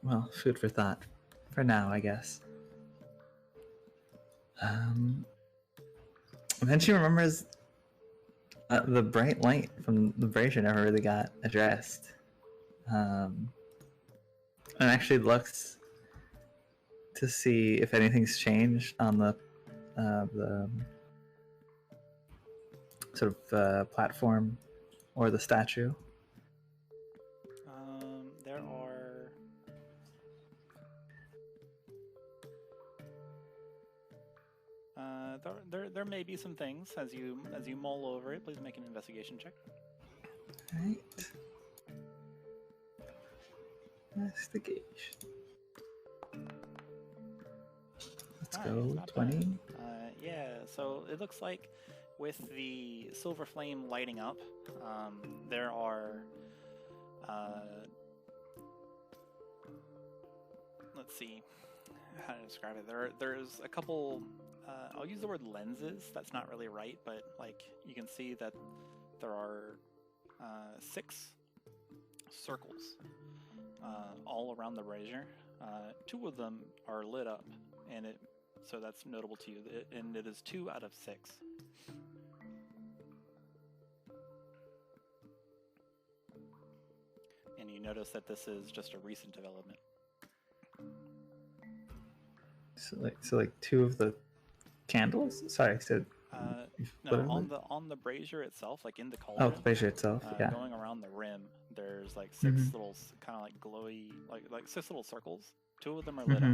Well, food for thought. For now, I guess. And then she remembers The bright light from the brazier never really got addressed. And actually looks to see if anything's changed on the sort of platform or the statue. There are there may be some things as you mull over it. Please make an investigation check. Right. Investigation. Let's go 20. Yeah, so it looks like with the silver flame lighting up, there are let's see how to describe it. There's a couple. I'll use the word lenses. That's not really right, but like you can see that there are 6 circles all around the brazier. 2 of them are lit up, and so that's notable to you. And it is 2 out of 6. And you notice that this is just a recent development. So like 2 of the candles? Sorry, so no, on the brazier itself, like in the cauldron. Oh, the brazier itself, yeah. Going around the rim, there's like 6 little, kind of like glowy, like 6 little circles. 2 of them are lit up.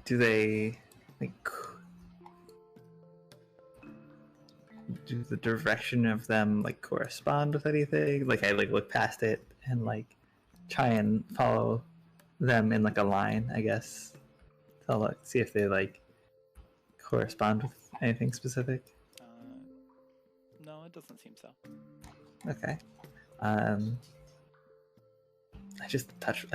Do they like? Do the direction of them like correspond with anything? Like I like look past it and like try and follow them in like a line, I guess. So look, see if they like correspond with anything specific. No, it doesn't seem so. Okay. I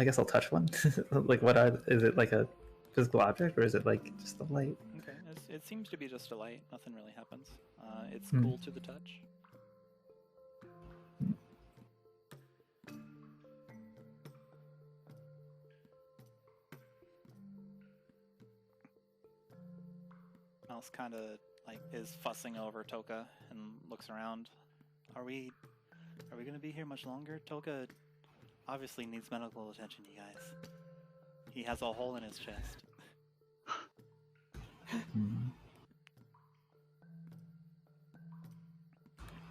guess I'll touch one. Like is it like a physical object or is it like just a light? Okay, it seems to be just a light. Nothing really happens. It's cool to the touch. Mouse kind of like is fussing over Toka and looks around. Are we going to be here much longer? Toka obviously needs medical attention, you guys. He has a hole in his chest.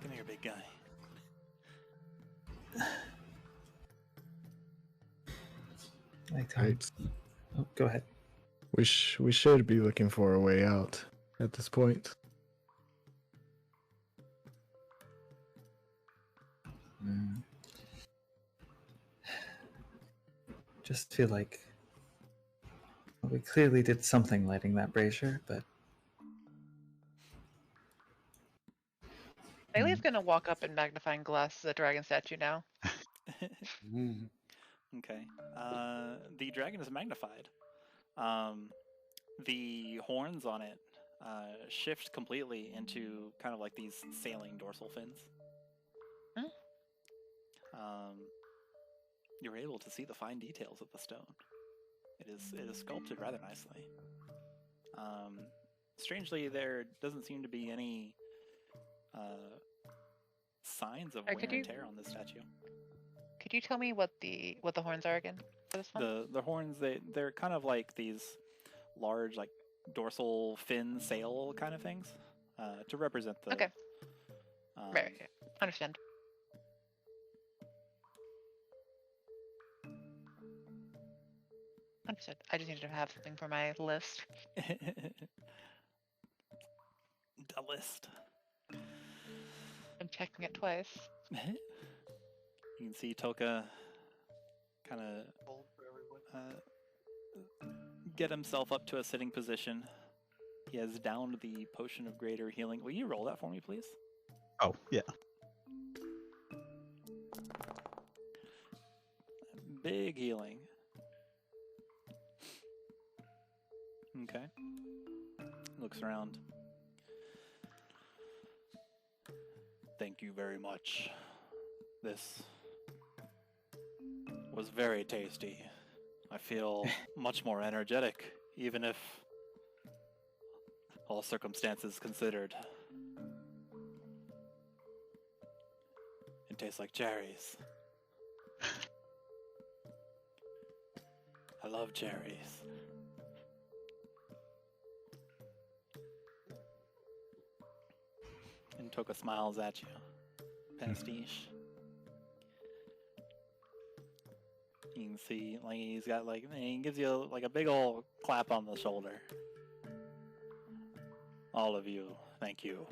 Come here, big guy. Right. Oh, go ahead. We should be looking for a way out at this point. Just feel like we clearly did something lighting that brazier, but Bailey's gonna walk up and magnifying glass the dragon statue now. Okay. The dragon is magnified. The horns on it shift completely into kind of like these sailing dorsal fins. You're able to see the fine details of the stone. It is sculpted rather nicely. Strangely, there doesn't seem to be any signs of wear and tear on this statue. Could you tell me what the horns are again for this one? The horns, they're kind of like these large like dorsal fin sail kind of things to represent the. Okay. Right. Understand. Understood. I just needed to have something for my list. The list. I'm checking it twice. You can see Toka kind of get himself up to a sitting position. He has downed the potion of greater healing. Will you roll that for me, please? Oh, yeah. Big healing. Okay. Looks around. Thank you very much. This was very tasty. I feel much more energetic even if all circumstances considered. It tastes like cherries. I love cherries. And Toka smiles at you. Pastiche. You can see, like, he's got, like, he gives you, like, a big old clap on the shoulder. All of you, thank you.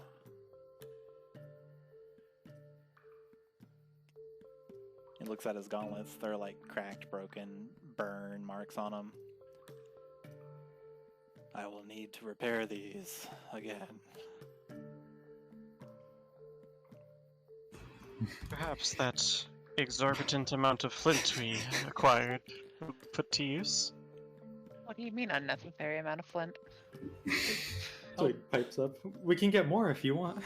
He looks at his gauntlets. They're, like, cracked, broken, burn marks on them. I will need to repair these again. Perhaps that exorbitant amount of flint we acquired will be put to use. What do you mean unnecessary amount of flint? Twig pipes up. We can get more if you want.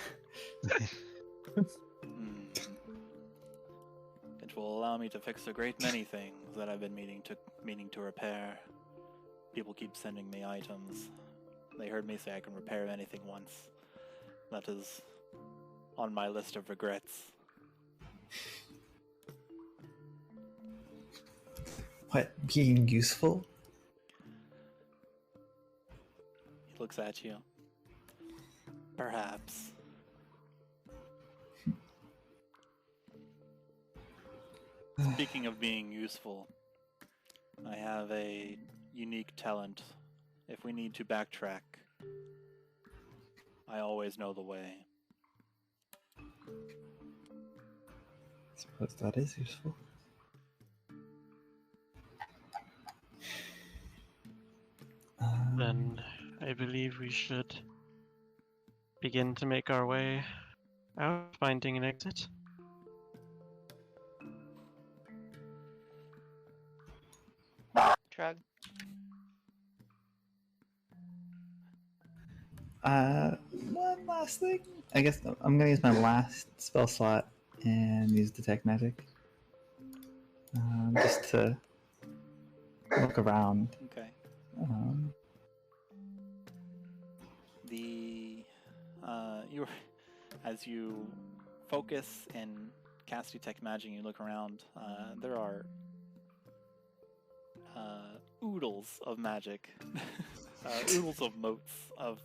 It will allow me to fix a great many things that I've been meaning to repair. People keep sending me items. They heard me say I can repair anything once. That is on my list of regrets. What, being useful? He looks at you. Perhaps. Speaking of being useful, I have a unique talent. If we need to backtrack, I always know the way. I suppose that is useful. Then I believe we should begin to make our way out, finding an exit. Shrug. One last thing. I guess I'm gonna use my last spell slot and use Detect Magic. Just to look around. Okay. As you focus and cast Detect Magic, you look around. There are oodles of magic, oodles of motes of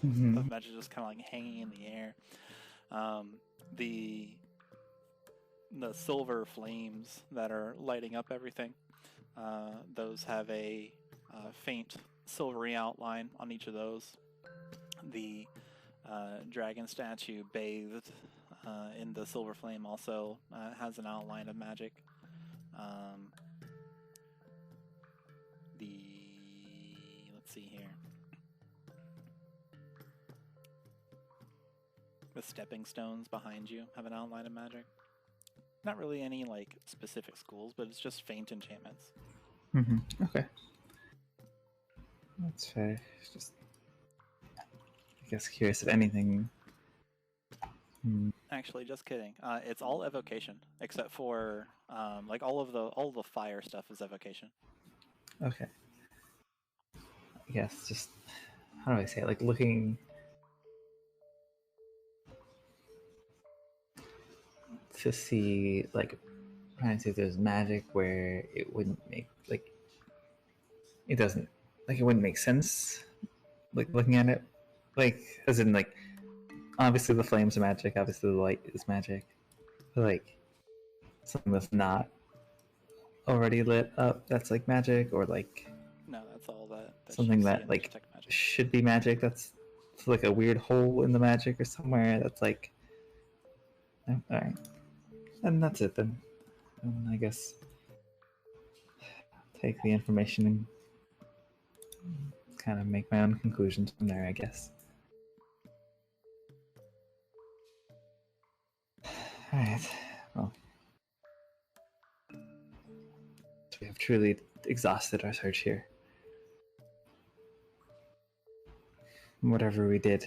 magic just kind of like hanging in the air. The silver flames that are lighting up everything, those have a faint silvery outline on each of those. The dragon statue bathed in the silver flame also has an outline of magic. Let's see here. The stepping stones behind you have an outline of magic. Not really any like specific schools, but it's just faint enchantments. Okay. That's fair. It's just, I guess, curious if anything. Actually, just kidding. It's all evocation, except for like all the fire stuff is evocation. Okay. I guess just, how do I say it? Like looking to see, like, trying to see if there's magic where it wouldn't make, like, it doesn't, like, it wouldn't make sense, like, looking at it, like, as in, like, obviously the flames are magic, obviously the light is magic, but, like, something that's not already lit up that's, like, magic, or, like, No, that's all that something you see that, in like, Detect Magic. should be magic, that's like a weird hole in the magic or somewhere that's, like, no? Alright. And that's it then. And I guess take the information and kind of make my own conclusions from there, I guess. Alright, well. So we have truly exhausted our search here. Whatever we did,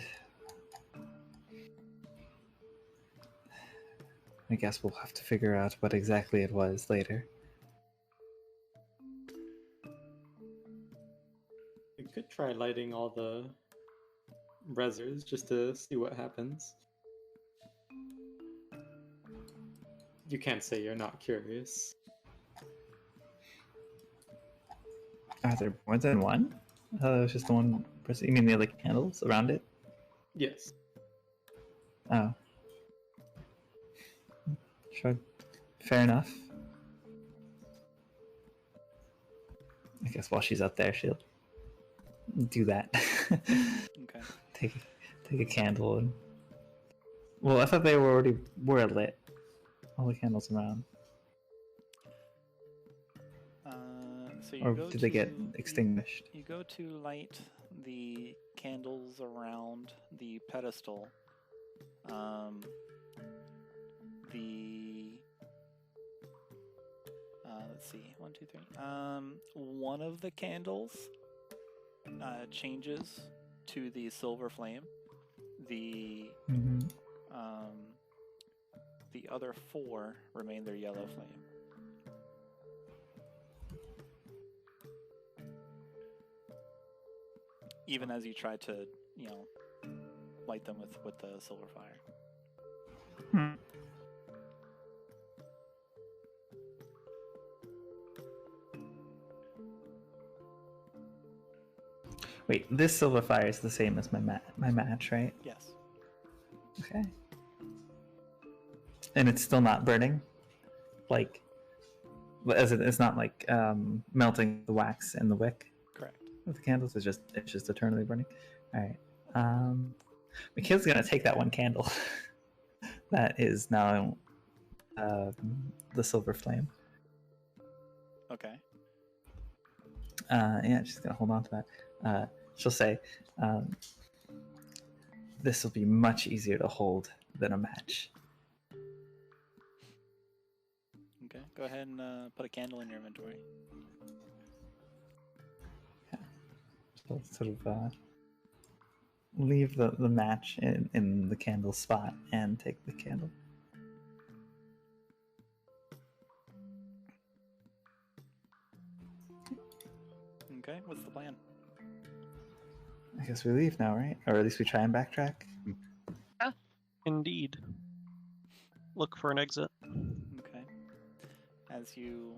I guess we'll have to figure out what exactly it was later. try lighting all the resers just to see what happens. You can't say you're not curious. Are there more than one? I thought it was just the one person. You mean the other candles around it? Yes. Oh. Sure. Fair enough. I guess while she's up there, she'll do that. Okay. Take a candle and. Well, I thought they were lit. All the candles around. So you Or go did they get to- extinguished? You go to light the candles around the pedestal. Let's see, 1, 2, 3. One of the candles changes to the silver flame. The Mm-hmm. the other 4 remain their yellow flame. Even as you try to, light them with the silver fire. Wait, this silver fire is the same as my match, right? Yes. Okay. And it's still not burning? Like, as it's not like melting the wax in the wick Correct. with the candles? It's just eternally burning? Alright. Makayla's gonna take that one candle. That is now the silver flame. Okay. Yeah, she's gonna hold on to that. She'll say, this will be much easier to hold than a match. Okay. Go ahead and put a candle in your inventory. Yeah. She'll sort of leave the match in the candle spot and take the candle. Okay. What's the plan? I guess we leave now, right? Or at least we try and backtrack. Indeed. Look for an exit. Okay. As you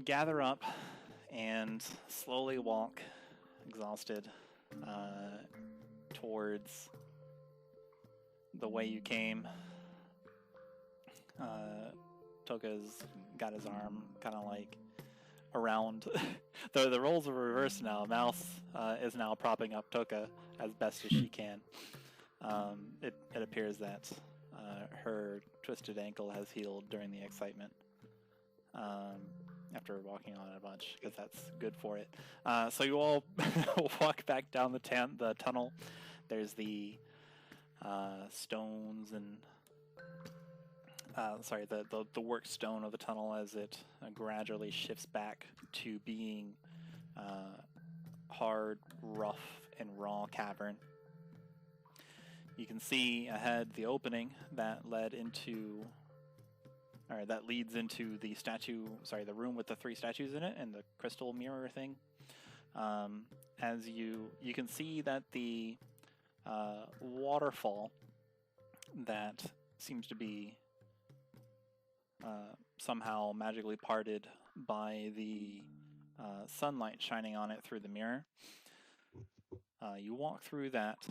gather up and slowly walk, exhausted, towards the way you came, Toka's got his arm kind of like around. The roles are reversed now. Mouse is now propping up Toka as best as she can. It appears that her twisted ankle has healed during the excitement after walking on it a bunch, because that's good for it. So you all walk back down the tunnel. There's the stones and the work stone of the tunnel as it gradually shifts back to being hard, rough, and raw cavern. You can see ahead the opening that leads into the the room with the 3 statues in it and the crystal mirror thing. As you can see that the waterfall that seems to be somehow magically parted by the sunlight shining on it through the mirror. You walk through that,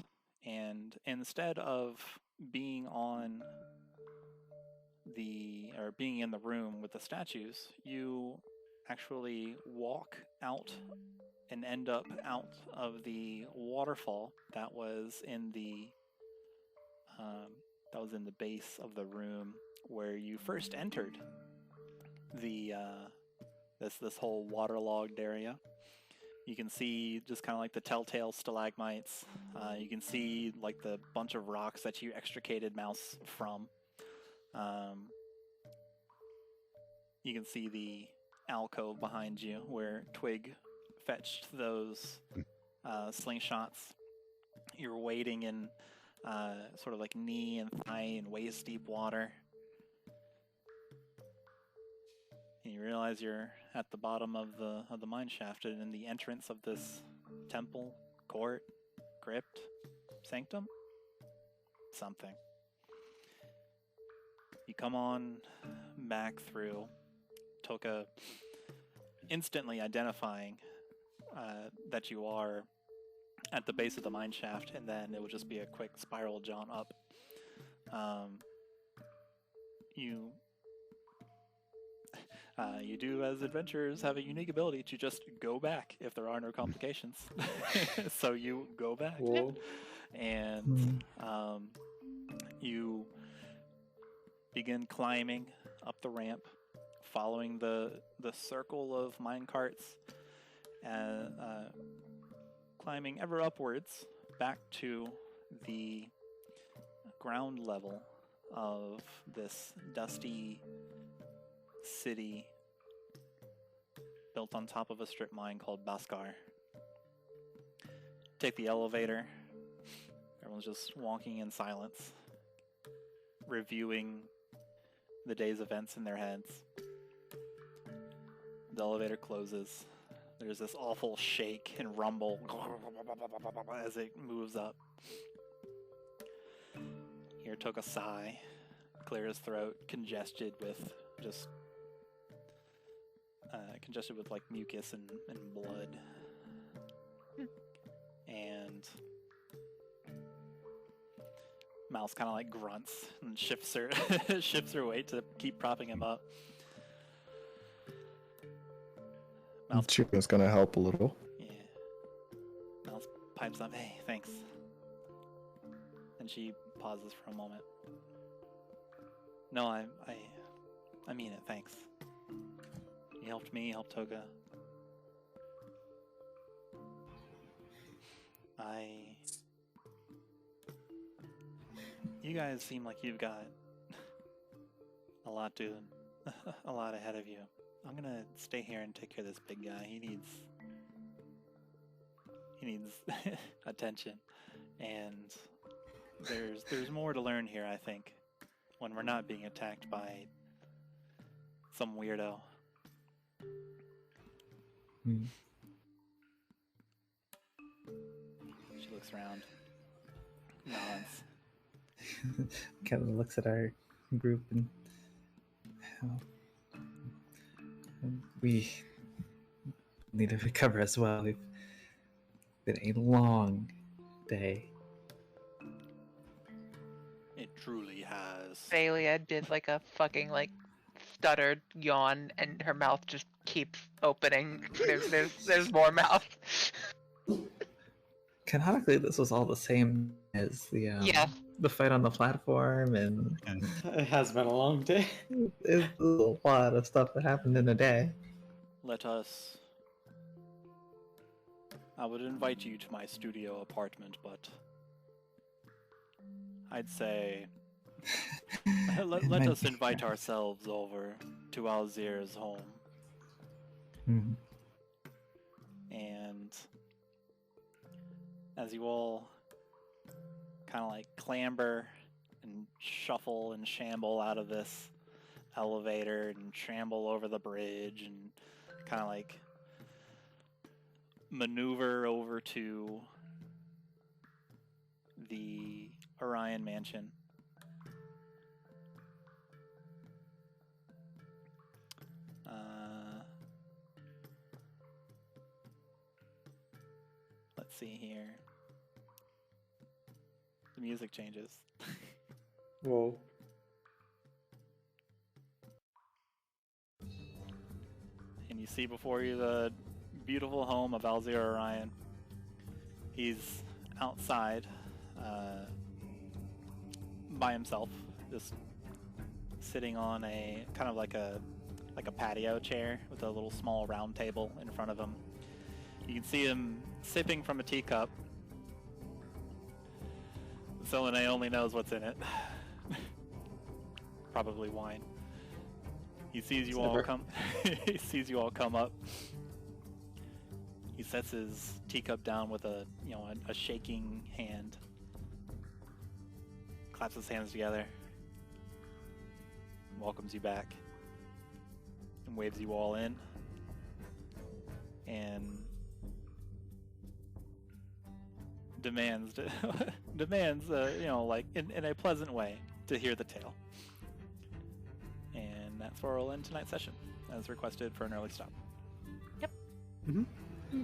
and instead of being being in the room with the statues, you actually walk out and end up out of the waterfall that was in the base of the room where you first entered the this whole waterlogged area. You can see just kind of like the telltale stalagmites. You can see like the bunch of rocks that you extricated Mouse from. You can see the alcove behind you where Twig fetched those slingshots. You're wading in sort of like knee and thigh and waist deep water. And you realize you're at the bottom of the mine shaft and in the entrance of this temple, court, crypt, sanctum, something. You come on back through, Toka instantly identifying that you are at the base of the mine shaft, and then it will just be a quick spiral jaunt up. You do, as adventurers, have a unique ability to just go back if there are no complications. So you go back. Whoa. And you begin climbing up the ramp, following the circle of mine carts, and climbing ever upwards back to the ground level of this dusty city built on top of a strip mine called Baskar. Take the elevator. Everyone's just walking in silence, reviewing the day's events in their heads. The elevator closes. There's this awful shake and rumble as it moves up. Here took a sigh, clear his throat, congested with like mucus and blood. And Mouse kind of like grunts and shifts her weight to keep propping him up. Mouse Chuman's gonna help a little. Yeah. Mouse pipes up, "Hey, thanks." And she pauses for a moment. "No, I mean it, thanks. You helped me, helped Toga. You guys seem like you've got a lot ahead of you. I'm gonna stay here and take care of this big guy. He needs attention, and there's more to learn here, I think, when we're not being attacked by some weirdo." She looks around, nods. Kind of looks at our group and we need to recover as well. We've been a long day. It truly has. Xalia did like a fucking like stuttered yawn, and her mouth just keeps opening. There's more mouth. Canonically, this was all the same as the fight on the platform, and It has been a long day. it's a lot of stuff that happened in a day. I would invite you to my studio apartment, but I'd say let us invite ourselves over to Alzir's home. And as you all kind of like clamber and shuffle and shamble out of this elevator and shamble over the bridge and kind of like maneuver over to the Orion Mansion. Let's see here. The music changes. Whoa. And you see before you the beautiful home of Alzir Orion. He's outside by himself, just sitting on a kind of like a patio chair with a little small round table in front of him. You can see him sipping from a teacup. Selene only knows what's in it. Probably wine. He sees you all come. He sees you all come up. He sets his teacup down with a shaking hand. Claps his hands together. Welcomes you back. And waves you all in. And demands like in a pleasant way to hear the tale. And that's where we'll end tonight's session, as requested for an early stop. Yep. Mm-hmm.